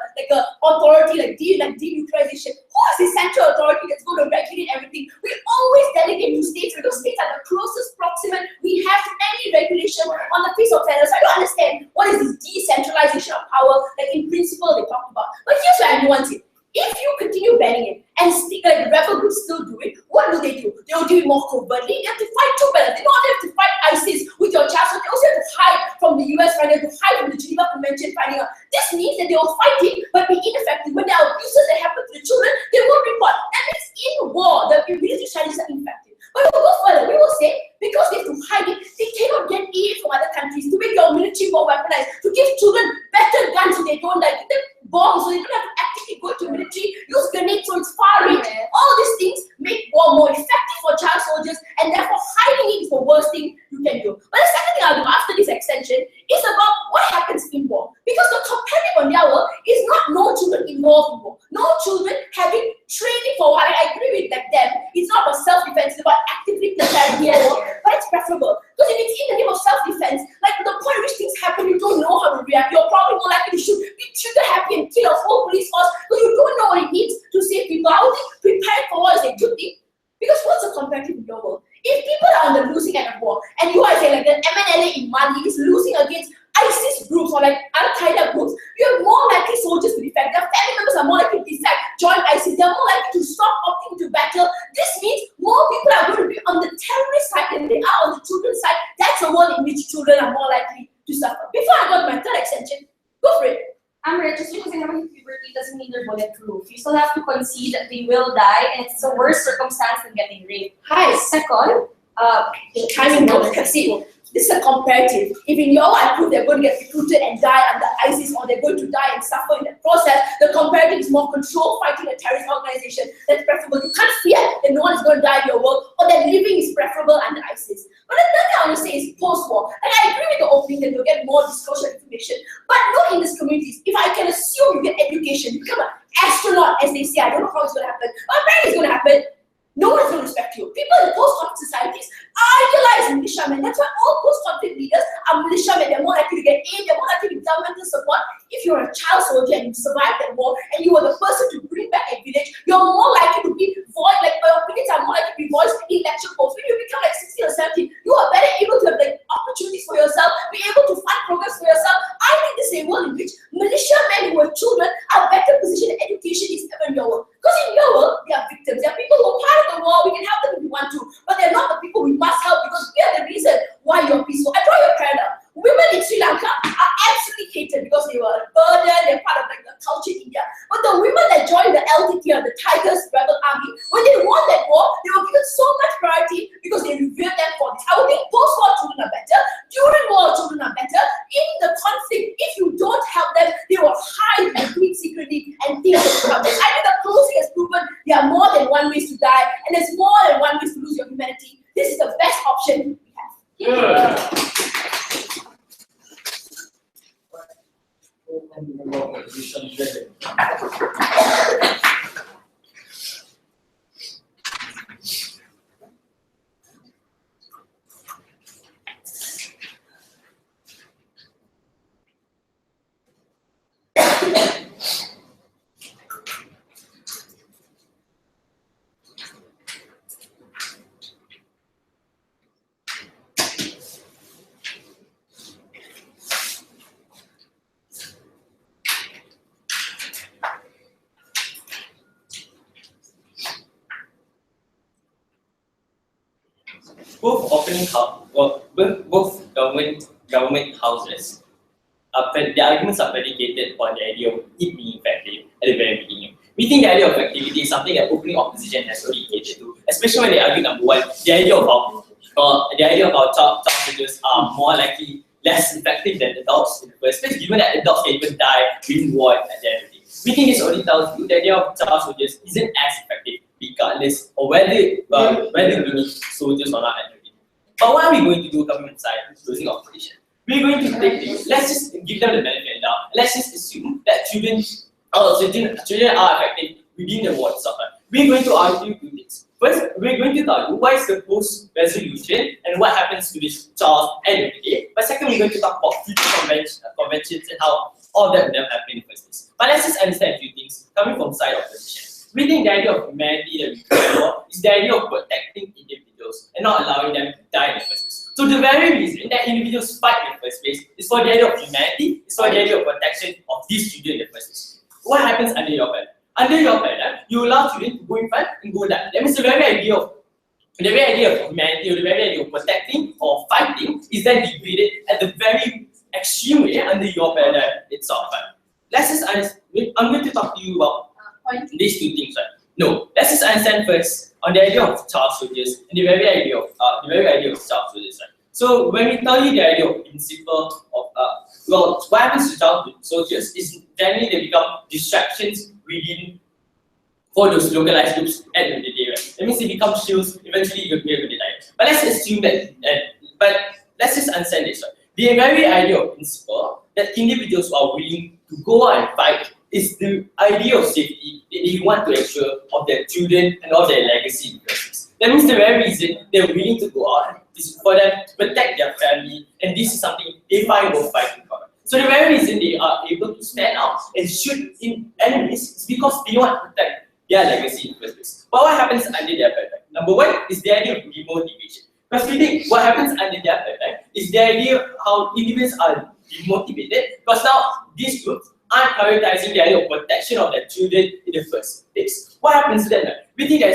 authority like denuclearization. Who is the central authority that's going to regulate everything? We always delegate to states because states are the closest proximate we have to any regulation on the face of planet. So I don't understand what is this decentralization of power, like in principle they talk about. But here's where I nuance it. If you continue banning it and like the rebel groups still do it, what do? They will do it more covertly. They have to fight two battles. They don't only have to fight ISIS with your child, so they also have to hide from the US, right? They have to hide from the Geneva Convention finding out. This means that they will fight it but be ineffective. When there are abuses that happen to the children, they will report. That means in war, the military strategies are ineffective. But we'll go further. We will say, because they have to hide it, they cannot get aid from other countries to make your military more weaponized, to give children better guns so they don't die, give them bombs so they don't have to actively go to military, use grenades so it's far range. All these things make war more effective for child soldiers, and therefore hiding it is the worst thing you can do. But the second thing I'll do after this extension is about what happens in war. Because the comparative on their world is not no children involved in war. No children having training for war. I agree with them. It's not about self-defense, it's about actively preparing for war. But it's preferable. Because if it's in the name of self-defense, like the point at which things happen, you don't know how to react. You're probably more likely to be trigger happy and kill a whole police force because you don't know what it needs to save people. I would think preparing for war is a good thing. Because what's the comparative in your world? If people are on the losing end of war, and you are saying like the MNLA in Mali is losing against ISIS groups or like Al-Qaeda groups, you have more likely soldiers to defect. Their family members are more likely to defect, join ISIS. They're more likely to stop opting to battle. This means more people are going to be on the terrorist side than they are on the children's side. That's a world in which children are more likely to suffer. Before I go to my third extension, go for it. Just because they haven't hit puberty doesn't mean they're bulletproof. You still have to concede that they will die, and it's a worse circumstance than getting raped. Hi. Second, timing note, see, this is a comparative. If in your I prove they're going to get recruited and die under ISIS, or they're going to die and suffer in that process, the comparative is more control fighting a terrorist organization. That's preferable. You can't fear that no one is going to die in your world, or that living is preferable under ISIS. But the third thing I want to say is post-war. And I agree with the opening that you'll get more disclosure information. But not in these communities. If I can assume you get education, you become an astronaut, as they say, I don't know how it's going to happen, but apparently it's going to happen. No one's going to respect you. People in post-conflict societies idealize militiamen. That's why all post-conflict leaders are militiamen. They're more likely to get aid, they're more likely to get governmental support. If you're a child soldier and you survived that war and you were the person to bring back a village, you're more likely to be voiced, like your opinions are more likely to be voiced in lecture posts. When you become like 16 or 17, you are better able to have like opportunities for yourself, be able to fund programs for yourself. I think this is a world in which militiamen who are children are better positioned in education is ever in your world. Because in your world, they are victims. They are people who are part of the war. We can help them if we want to, but they're not the people we must help because we are the reason why you're peaceful. I draw your parallel. Women in Sri Lanka are absolutely hated because they were a burden, they're part of like the culture in India. But the women that joined the LTT or the Tigers Rebel Army, when they won that war, they were given so much priority because they revered them for this. I would think post-war children are better, during war children are better. In the conflict, if you don't help them, they will hide and do it secretly and think it's progress. I think the closing has proven There are more than one ways to die, and there's more than one ways to lose your humanity. This is the best option we have. Both government houses the arguments are predicated upon the idea of it being effective at the very beginning. We think the idea of effectivity is something that opening opposition has already catered to, especially when they argue number one, the idea of our child soldiers are more likely less effective than adults in the first place, given that adults can even die during war at the end of the day. We think this already tells you the idea of child soldiers isn't as effective, regardless of whether we need soldiers or not at the end. But what are we going to do government side closing opposition? We're going to take things, let's just give them the benefit of the doubt. Let's just assume that children are effective within the war itself. We're going to argue two things. First, we're going to tell you what is the post-resolution and what happens to this child at the end of the day. But second, we're going to talk about future conventions and how all that will happen in the first place. But let's just understand a few things coming from side of position. We think the idea of humanity that we care for is the idea of protecting individuals and not allowing them to die in the first place. So the very reason that individuals fight in the first place is for the idea of humanity, is for the idea of protection of these children in the first place. What happens under your paradigm? Under your paradigm, you allow children to go in front and go down. That means the very idea of humanity or the very idea of protecting or fighting is then degraded at the very extreme way under your paradigm itself. Let's just understand. I'm going to talk to you about these two things, right? No, let's just understand first on the idea of child soldiers and the very idea of child soldiers, right? So when we tell you the idea of principle of what happens to child soldiers is generally they become distractions within for those localized groups at the end of the day, right? That means they become shields. Eventually, you're going to die. But let's assume that. But let's just understand this, right? The very idea of principle that individuals are willing to go out and fight is the idea of safety that they want to ensure of their children and of their legacy in process. That means the very reason they're willing to go out is for them to protect their family, and this is something they find worth fighting for. So the very reason they are able to stand out and shoot in enemies is because they want to protect their legacy in the first place. But what happens under their paradigm? Number one is the idea of demotivation. Because we think what happens under their paradigm is the idea of how individuals are demotivated because now these groups aren't prioritizing the idea of protection of their children in the first place. What happens then? We think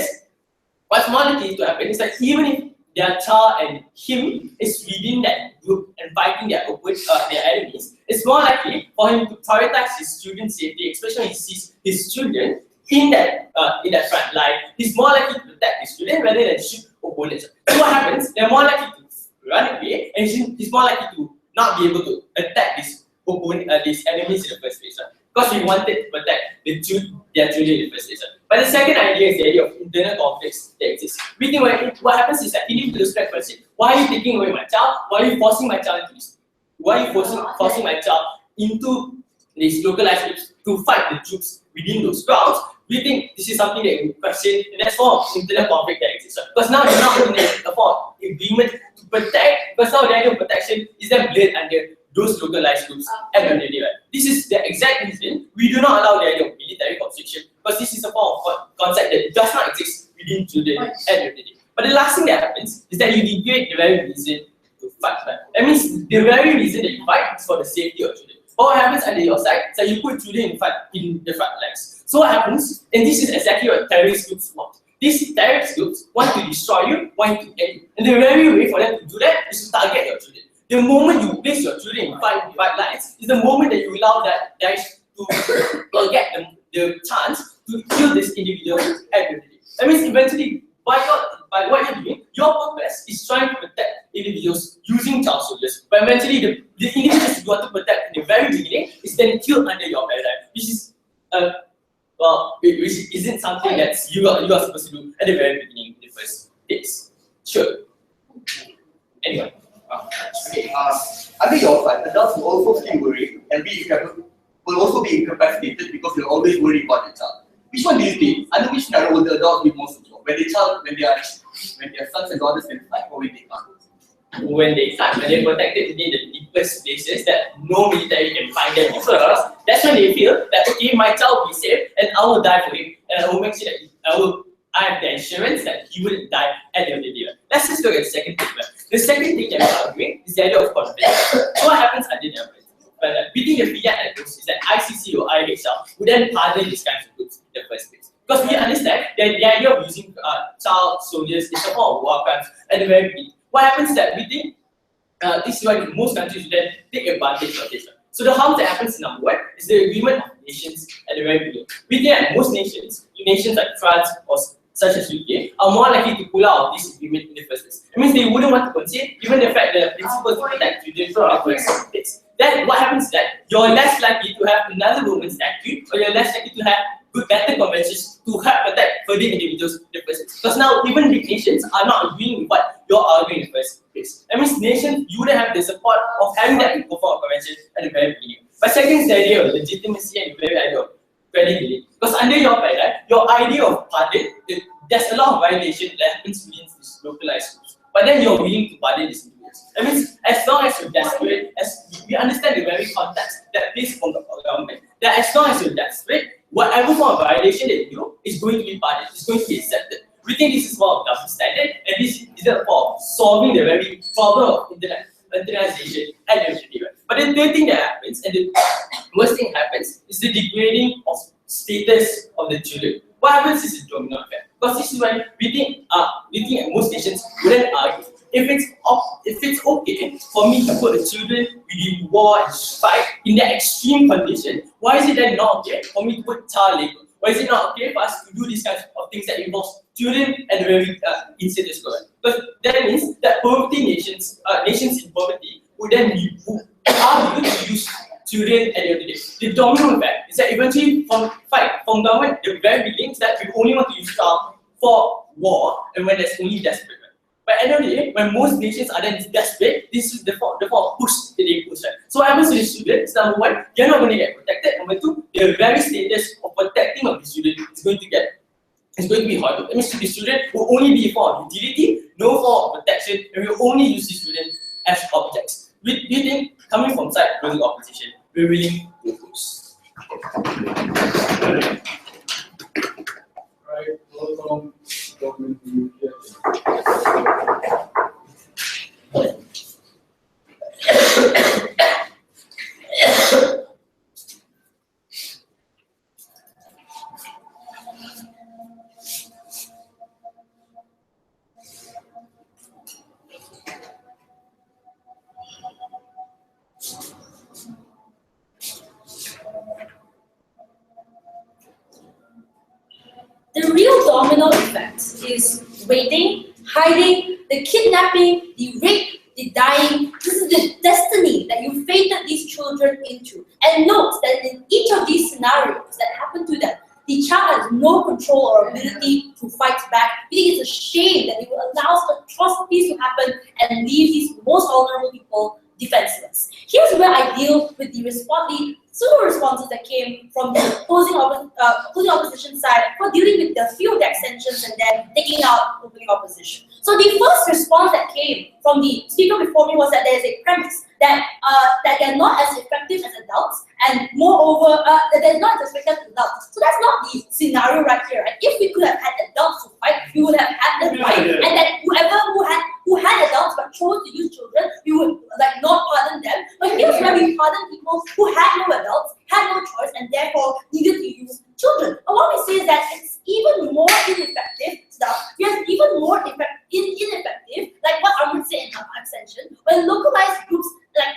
what's more likely to happen is that even if their child and him is within that group and fighting their enemies, it's more likely for him to prioritize his children's safety, especially when he sees his children in that front line. He's more likely to protect his children rather than shoot opponents. So what happens? They're more likely to run away, and he's more likely to not be able to attack these enemies in the first place, because we wanted to protect their children in the first place. But the second idea is the idea of internal conflicts that exist. We think what happens is that individuals respect question, why are you taking away my child? Why are you forcing my child into this? Why are you forcing my child into these localized groups to fight the troops within those grounds? We think this is something that we question, and that's form of internal conflict that exists. Because now they're not in a form of agreement to protect, because now the idea of protection is then blurred under those localized groups at the end of the day. This is the exact reason we do not allow the idea of military conscription, because this is a form of concept that does not exist within children at the end of the day. But the last thing that happens is that you degrade the very reason to fight. That means the very reason that you fight is for the safety of children. But what happens under your side is that you put children in the front lines. So what happens, and this is exactly what terrorist groups want. These terrorist groups want to destroy you, want to end you. And the very way for them to do that is to target your children. The moment you place your children in fight lines is the moment that you allow that guys to get the chance to kill this individual at the end of the day. That means eventually, by what you're doing, your purpose is trying to protect individuals using child soldiers. But eventually, the individuals you want to protect in the very beginning is then killed under your paradigm, which is well, which isn't something that you are supposed to do at the very beginning in the first place. Sure. Anyway. Okay, under your part, adults will also feel worried and will also be incapacitated because they're always worried about the child. Which one do you think? Under which scenario will the adults be more secure? When their sons and daughters can fight, or when they can't? When they're protected within the deepest places that no military can find them because that's when they feel that okay, my child will be safe and I will die for him and I will make sure that I have the assurance that he wouldn't die at the end of the day. Let's just look at the second thing. The second thing that we're arguing is the idea of confidence. So what happens under the umbrella? But within the FIA approach is that ICC or IHL would then pardon these kinds of groups in the first place. Because we understand that the idea of using child soldiers is a form of war crimes at the very beginning. What happens is that we think this is why most countries would then take advantage of this. So the harm that happens in number one is the agreement of nations at the very beginning. We think that most nations like France or such as UK, are more likely to pull out of this agreement in the first place. It means they wouldn't want to concede, given the fact that the principles to protect children from the first place. Then what happens is that you're less likely to have another Roman statute, or you're less likely to have better conventions to help protect further individuals in the first place. Because now even big nations are not agreeing with what you're arguing in the first place. That means nations, you wouldn't have the support of having that to perform a convention at the very beginning. But second is the idea of legitimacy and the very idea of credibility. Because under your paradigm, your idea of pardon, there's a lot of violation that happens within these localized groups. But then you're willing to pardon these individuals. That means as long as you're desperate, as we understand the very context that plays from the government, that as long as you're desperate, whatever form of violation that you do is going to be pardoned, is going to be accepted. We think this is more of double standard, and this is a form of solving the very problem of internalization at the end of the day. But the third thing that happens, and the worst thing happens, is the degrading of status of the children. What happens is a domino effect. Because this is why we think that most nations wouldn't argue. If it's okay for me to put the children within war and fight in that extreme condition, why is it then not okay for me to put child labor? Why is it not okay for us to do these kinds of things that involve children at the very inside the school? Because that means that poverty nations in poverty would then argue to use children at the end of the day. The domino effect is that eventually from government, the very beginning is that we only want to use child for war and when there's only desperate. But at the end of the day, when most nations are then desperate, this is the form of push that they push. So what happens to the students? Number one, they're not going to get protected. Number two, the very status of protecting of the student is going to be horrible. That means the student will only be for utility, no form of protection, and we will only use the student as objects. We think, coming from side ruling opposition, we're willing to oppose. Right, welcome, government to The real domino effect is waiting, hiding, the kidnapping, the rape, the dying. This is the destiny that you fated these children into. And note that in each of these scenarios that happen to them, the child has no control or ability to fight back. We think it's a shame that it will allow atrocities to happen and leave these most vulnerable people defenseless. Here's where I deal with the pseudo responses that came from the opposing opposition side for dealing with the few of the extensions and then taking out opening opposition. So the first response that came from the speaker before me was that there is a premise that they're not as effective as adults, and moreover, that they're not as effective as adults. So that's not the scenario right here. Right? If we could have had adults to fight, we would have had them fight, and that whoever who had adults but chose to use children, we would not pardon them. But here's where we pardon people who had no adults, had no choice, and therefore needed to use children. And what we say is that it's even more ineffective stuff. We have even more ineffective, like what I would say in extension, when localized groups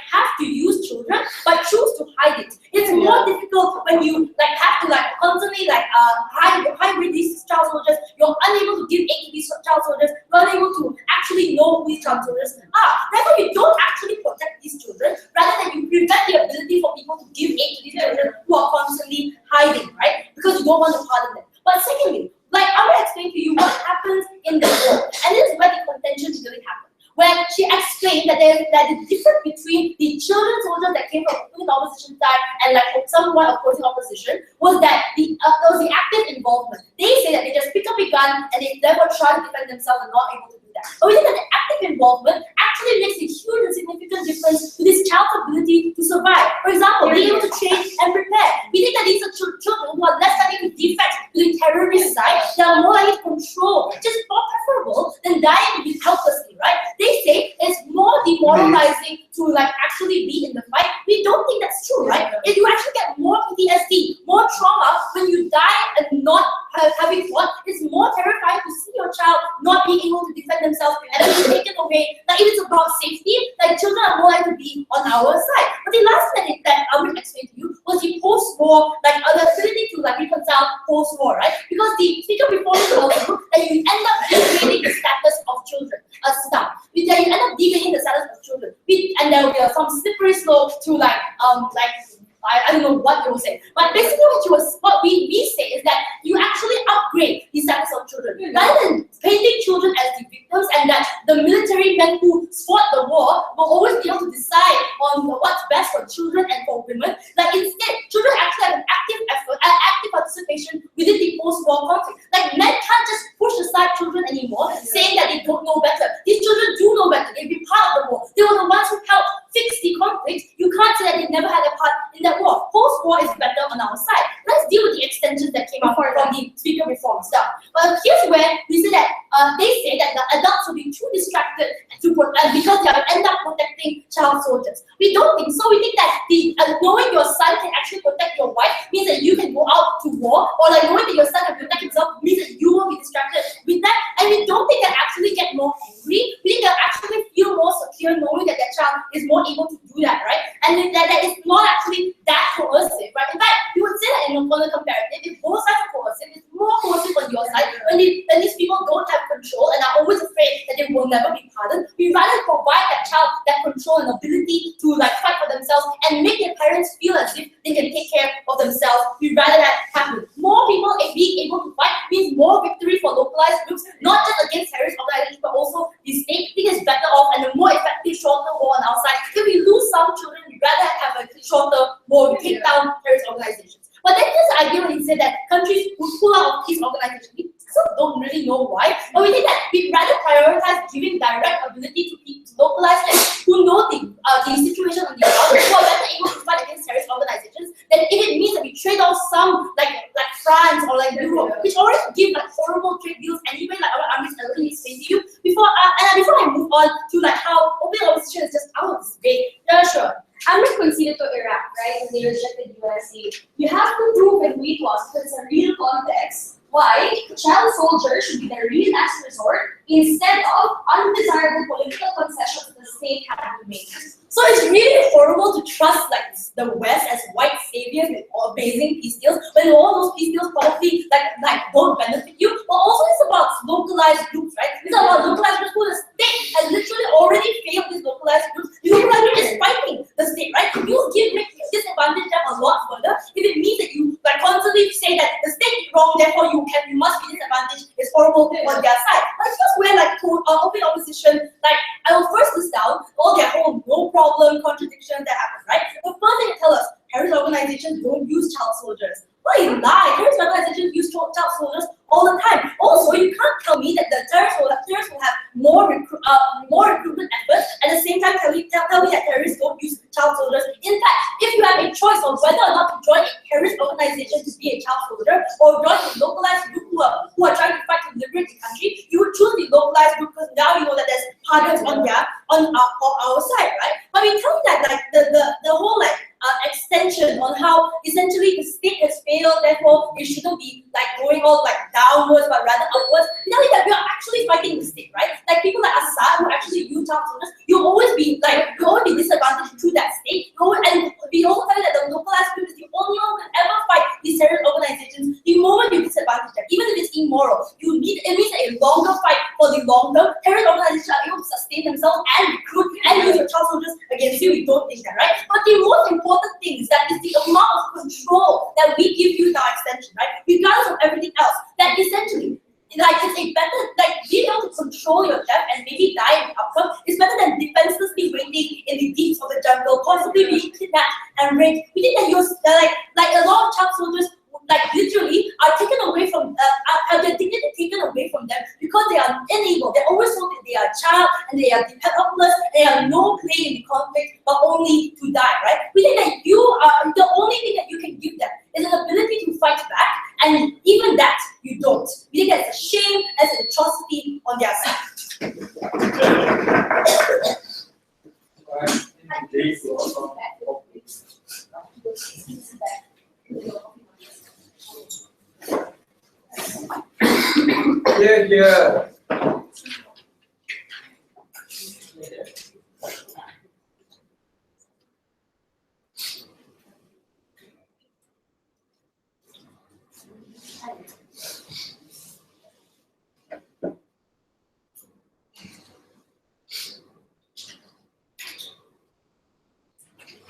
have to use children but choose to hide it. It's more difficult when you have to constantly hide these child soldiers. You're unable to give aid to these child soldiers. You're unable to actually know who these child soldiers are. Therefore, you don't actually protect these children, rather than you prevent the ability for people to give aid to these children who are constantly hiding, right? Because because you don't want to pardon them. But secondly, like I'm going to explain to you what happens in the war, and this is where the contention really happens. Where she explained that the difference between the children soldiers that came from the opposition side and like somewhat opposing opposition was that there was the active involvement. They say that they just pick up a gun and they therefore try to defend themselves and not able to do that. But we think that the active involvement actually makes a huge and significant difference to this child's ability to survive. For example, being able to train and prepare. We think that these are children who are less likely to defect to the terrorist side, they are more likely to control, which is more preferable than dying helplessly, right? They say it's more demoralizing to like actually be in the fight. We don't think that's true, right? If you actually get more PTSD, more trauma when you die and not having fought, it's more terrifying to see your child not being able to defend themselves and then be taken away. Like if it's about safety, like children are more likely to be on our side. But the last thing that I would explain to you was the post-war, like the ability to like reconcile post-war, right? Because the speaker before me told you that you end up degrading the status of children. You end up degrading the status of children. And there will be some slippery slope to I don't know what they will say. But basically what we say is that you actually upgrade the status of children. Rather than painting children as the victims and that the military men who fought the war will always be able to decide on what's best for children and for women, like instead, children actually have an active effort, active participation within the post-war conflict. Like men can't just push aside children anymore, saying that they don't know better. These children do know better. They've been part of the war. They were the ones who helped fix the conflict. You can't say that they never had a part in that war. Post-war is better on our side. Let's deal with the extensions that came out from the speaker reform stuff. But here's where we say that they say that the adults will be too distracted because they will end up protecting child soldiers. We don't think so. We think that knowing your son can actually protect your wife means that you can go out to war, or like knowing that your son can protect himself means that you won't be distracted with that. And we don't think they'll actually get more angry. We think they'll actually feel more secure knowing that their child is more able to do that, right? And that it's not actually that coercive, right? In fact, you would say that in a comparative, if both sides are coercive, it's more coercive on your side when these people don't have control and are always afraid that they will never be pardoned. We rather provide that child that control and ability to like fight for themselves and make their parents feel as if they can take care of themselves. We rather that happen. More people being able to fight means more victory for localized groups, not just against terrorist organizations, but also the state. I think it's better off and a more effective, shorter war on our side. If we lose some children, we rather have a shorter war to take down terrorist organizations. But then this idea when he said that countries would pull out of these organizations, we still don't really know why. But we think that we rather prioritize giving direct ability to people, localized who know the situation on the ground, who are better able to fight against terrorist organizations, then if it means that we trade off some like France or like Europe, which already give like horrible trade deals anyway, like our armies already explained to you before. Before I move on to like how open opposition is just out of this debate, sure. Amrit conceded to Iraq, right, and they rejected USC. You have to prove and agree to us that it's a real context why child soldiers should be the real last resort instead of undesirable political concessions the state had to make. So it's really horrible to trust like the West as white saviors with amazing peace deals when all those peace deals probably like don't benefit you. But also it's about localized groups, right? It's about localized groups who the state has literally already failed these localized groups. The localized group is fighting the state, right? You disadvantage them a lot further if it means that you like constantly say that the state is wrong, therefore you must be disadvantaged. It's horrible on their side. But here's where like open opposition, like I will first list down all their whole no problem contradictions that happen, right? The first thing they tell us, terrorist organizations don't use child soldiers. Well, you lie. Terrorist organizations use child soldiers all the time. Also, you can't tell me that the terrorists will have more recruitment efforts at the same time tell me that terrorists don't use child soldiers. In fact, if you have a choice of whether or not to join a terrorist organization to be a child soldier or join a localized group who are trying to fight to liberate the country, you would choose the localized group because now you know that there's pardons on our side, right? But we tell you that like the whole like extension on how essentially the state has failed, therefore it shouldn't be like going all like downwards but rather upwards. We tell you that we are actually fighting the state, right? Like people like Assad who actually use child soldiers, you'll always be disadvantaged through that state. And we also tell you that the localized group is the only one who can ever fight these terrorist organizations the moment you disadvantage them, even if it's immoral. It means a longer fight for the long term. Terrorist organizations are able to sustain themselves and recruit and use your child soldiers against you. We don't think that, right? But the most important thing is that is the amount of control that we give you in our extension, right? Regardless of everything else, that essentially, like, it's a better, like, being able to control your death and maybe die in the outcome is better than defenselessly waiting in the deeps of the jungle, possibly being kidnapped and raped. We think that you're like a lot of child soldiers, like, literally are taken away from, have their dignity taken away from them because they are unable. They're always told that they are a child and they are helpless. They have no play in the conflict, but only to die, right? We think that you are the only thing that you can give them is an ability to fight back, and even that you don't. We think that's a shame, as an atrocity on their side. Yeah.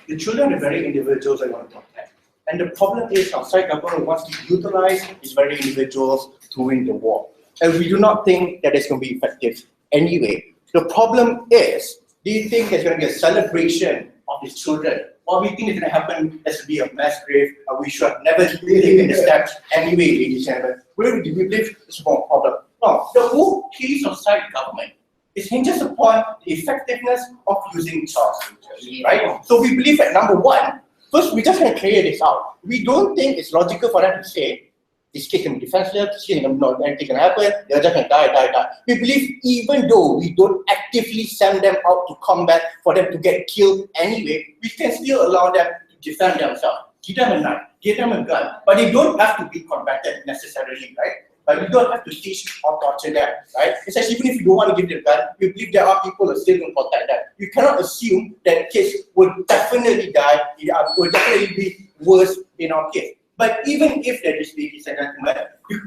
The children are very individuals I want to protect. And the problem is outside government wants to utilize these very individuals to win the war. And we do not think that it's going to be effective anyway. The problem is, do you think there's going to be a celebration of these children? Or we think it's going to happen, there's going to be a mass grave, and we should have never taken the steps anyway, ladies and gentlemen. Where do we believe this is a problem? No, the whole case of side government is hinges upon the effectiveness of using child soldiers, right? So we believe that number one, first we just going to clear this out. We don't think it's logical for them to say, this kid can be defenseless, this kid not anything can happen, they're just going to die. We believe even though we don't actively send them out to combat for them to get killed anyway, we can still allow them to defend themselves. Give them a knife, give them a gun, but they don't have to be combatant necessarily, right? But you don't have to teach or torture them, right? Especially even if you don't want to give them a gun, we believe there are people who are still going to protect them. You cannot assume that kids will definitely die, will definitely be worse in our case. But even if there is ladies and gentlemen,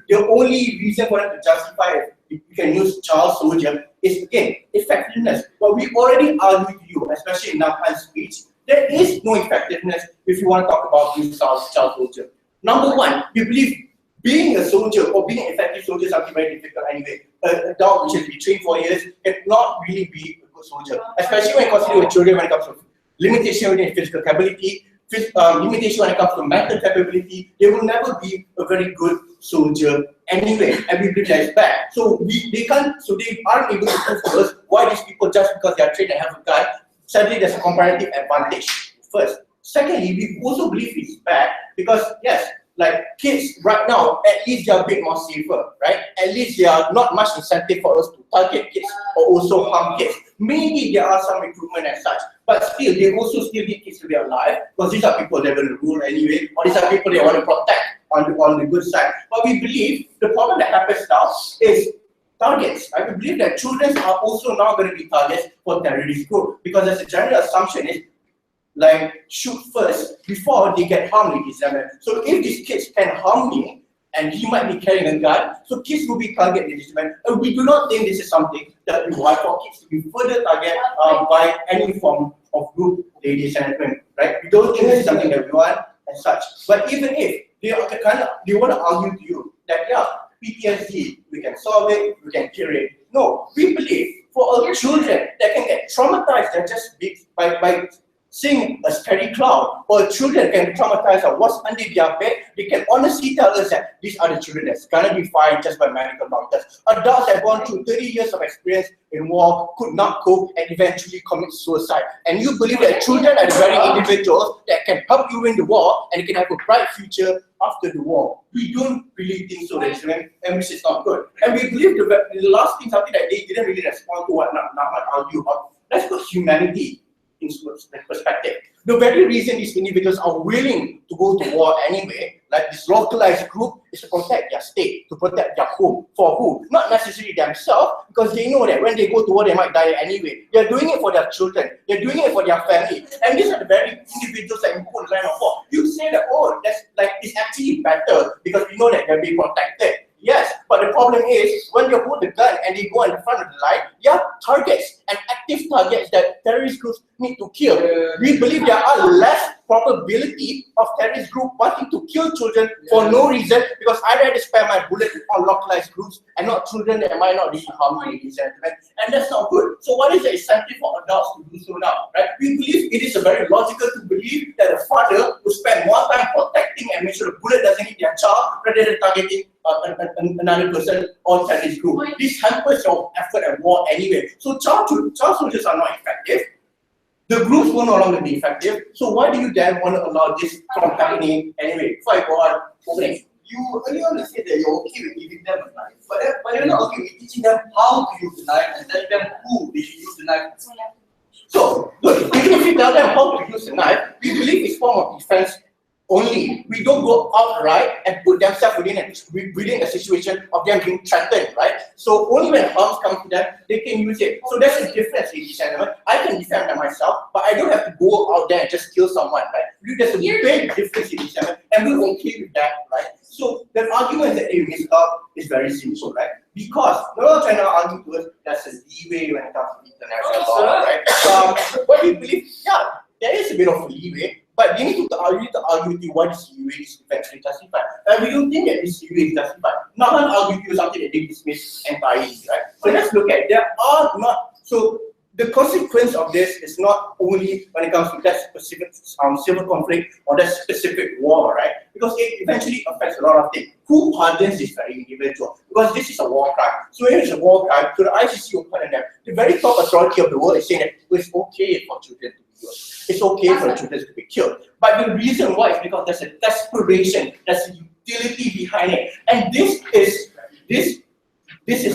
the only reason for them to justify it, if you can use child soldier, is again, effectiveness. But we already argued to you, especially in Napan's speech, there is no effectiveness if you want to talk about use child soldier. Number one, we believe being a soldier or being an effective soldier is something very difficult anyway. A dog which has been trained for years cannot really be a good soldier, especially when considering with children when it comes to limitation within physical capability, limitation when it comes to mental capability. They will never be a very good soldier anyway, and we believe that is bad. So they aren't able to prove to us why these people, just because they are trained and have a gun, suddenly there's a comparative advantage. First. Secondly, we also believe it's bad because yes, like kids right now, at least they are a bit more safer, right? At least there are not much incentive for us to target kids or also harm kids. Maybe there are some recruitment and such, but still, they also still need kids to be alive because these are people that will rule anyway, or these are people they want to protect on the good side. But we believe the problem that happens now is targets. Right? We believe that children are also now going to be targets for terrorist group because as a general assumption is, like, shoot first before they get harmed with this. So if these kids can harm me and he might be carrying a gun, so kids will be targeted. And we do not think this is something that we want for kids to be further targeted by any form of group, ladies and gentlemen, right? We don't think this is something that we want and such. But even if they want to argue to you that yeah, PTSD, we can solve it, we can cure it. No, we believe for our children that can get traumatized and just by seeing a scary cloud, or children can be traumatized of what's under their bed, they can honestly tell us that these are the children that's gonna be fine just by medical doctors. Adults that have gone through 30 years of experience in war could not cope and eventually commit suicide. And you believe that children are the very individuals that can help you win the war and can have a bright future after the war. We don't really think so, and which is not good. And we believe the last thing, something that they didn't really respond to what Nahman argued about, let's put humanity in perspective. The very reason these individuals are willing to go to war anyway, like this localized group, is to protect their state, to protect their home. For who? Not necessarily themselves, because they know that when they go to war, they might die anyway. They're doing it for their children. They're doing it for their family. And these are the very individuals that impose the line of war. You say that, oh, that's like it's actually better because we know that they're being protected. Yes, but the problem is when they hold the gun and they go in the front of the line, they are targets and active targets that terrorist groups need to kill. We believe there are less probability of terrorist group wanting to kill children for no reason, because I'd rather spare my bullet on localized groups and not children that might not really harm me, and that's not good. So what is the incentive for adults to do so now? Right? We believe it is a very logical to believe that a father will spend more time protecting and make sure the bullet doesn't hit their child rather than targeting another person or terrorist group. This hampers your effort at war anyway. So child soldiers are not effective. The groups will no longer be effective. So why do you then want to allow this from happening anyway? Before I go on, opening. You earlier on said that you're okay with giving them a knife, but you're not okay with teaching them how to use the knife and telling them who they should use the knife. So, good. Even if you tell them how to use the knife, we believe it's form of defense only. We don't go outright and put themselves within a situation of them being threatened, right? So only when harm comes to them, they can use it. So there's a difference, ladies and gentlemen. I can defend them myself, but I don't have to go out there and just kill someone, right? There's a big difference, ladies and gentlemen, and we're okay with that, right? So the argument that they missed out is very simple, right? Because no one trying to argue to us there's a leeway when it comes to international law, right? What we believe, yeah, there is a bit of a leeway, but you need to argue with you why this leeway is eventually justified. And we don't think that this leeway is justified. Not one argue with you something that they dismiss entirely, right? So let's look at there are not, so the consequence of this is not only when it comes to that specific civil conflict or that specific war, right? Because it eventually affects a lot of things. Who pardons this very individual? Because this is a war crime. So when it's a war crime, so the ICC will pardon them. The very top authority of the world is saying that it's okay for children to be killed. It's okay for children to be killed. But the reason why is because there's a desperation, there's a utility behind it. And this is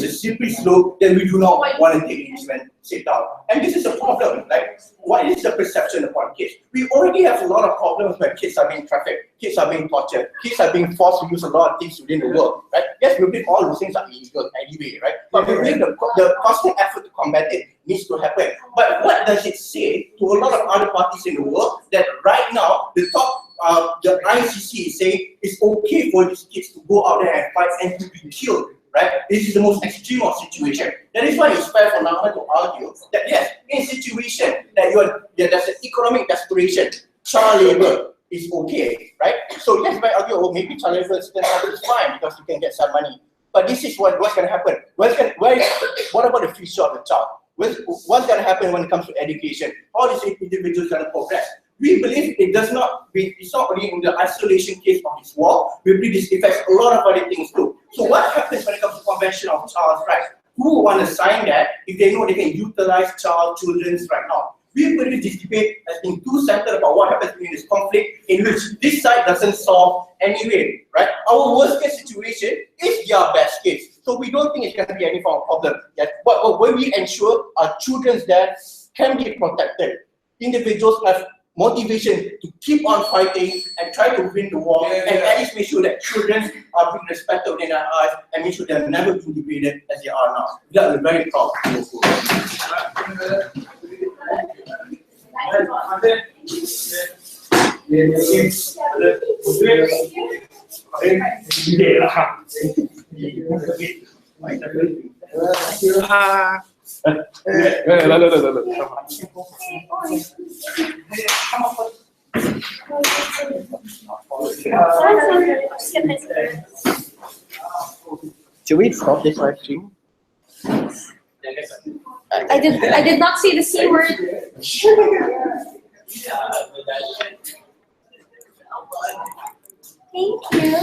a slippery slope that we do not want to take into and sit down. And this is a problem. Like, what is the perception upon kids? We already have a lot of problems where kids are being trafficked, kids are being tortured, kids are being forced to use a lot of things within the world, right? Yes, we believe all those things are illegal anyway, right? But we believe the constant effort to combat it needs to happen. But what does it say to a lot of other parties in the world that right now the ICC is saying it's okay for these kids to go out there and fight and to be killed? Right? This is the most extreme of situation. That is why it's fair for Nama to argue that yes, in a situation that there's an economic desperation, child labor is okay, right? So yes, by argue, oh, maybe child labor is fine because you can get some money. But this is what's going to happen. What about the future of the child? What's going to happen when it comes to education? How is individuals going to progress? We believe it's not only in the isolation case of this war. We believe this affects a lot of other things too. So what happens when it comes to Convention of Child's Rights? Who want to sign that if they know they can utilize children's right now? We believe this debate has been too centered about what happens during this conflict in which this side doesn't solve anyway, right? Our worst case situation is their best case. So we don't think it's going to be any form of problem. Yes. But when we ensure our children's there can be protected, individuals have motivation to keep on fighting and try to win the war, and at least make sure that children are being respected within their eyes and make sure they're never being degraded as they are now. We are very proud to go forward. Should we stop this live stream? I did not say the C word. Thank you.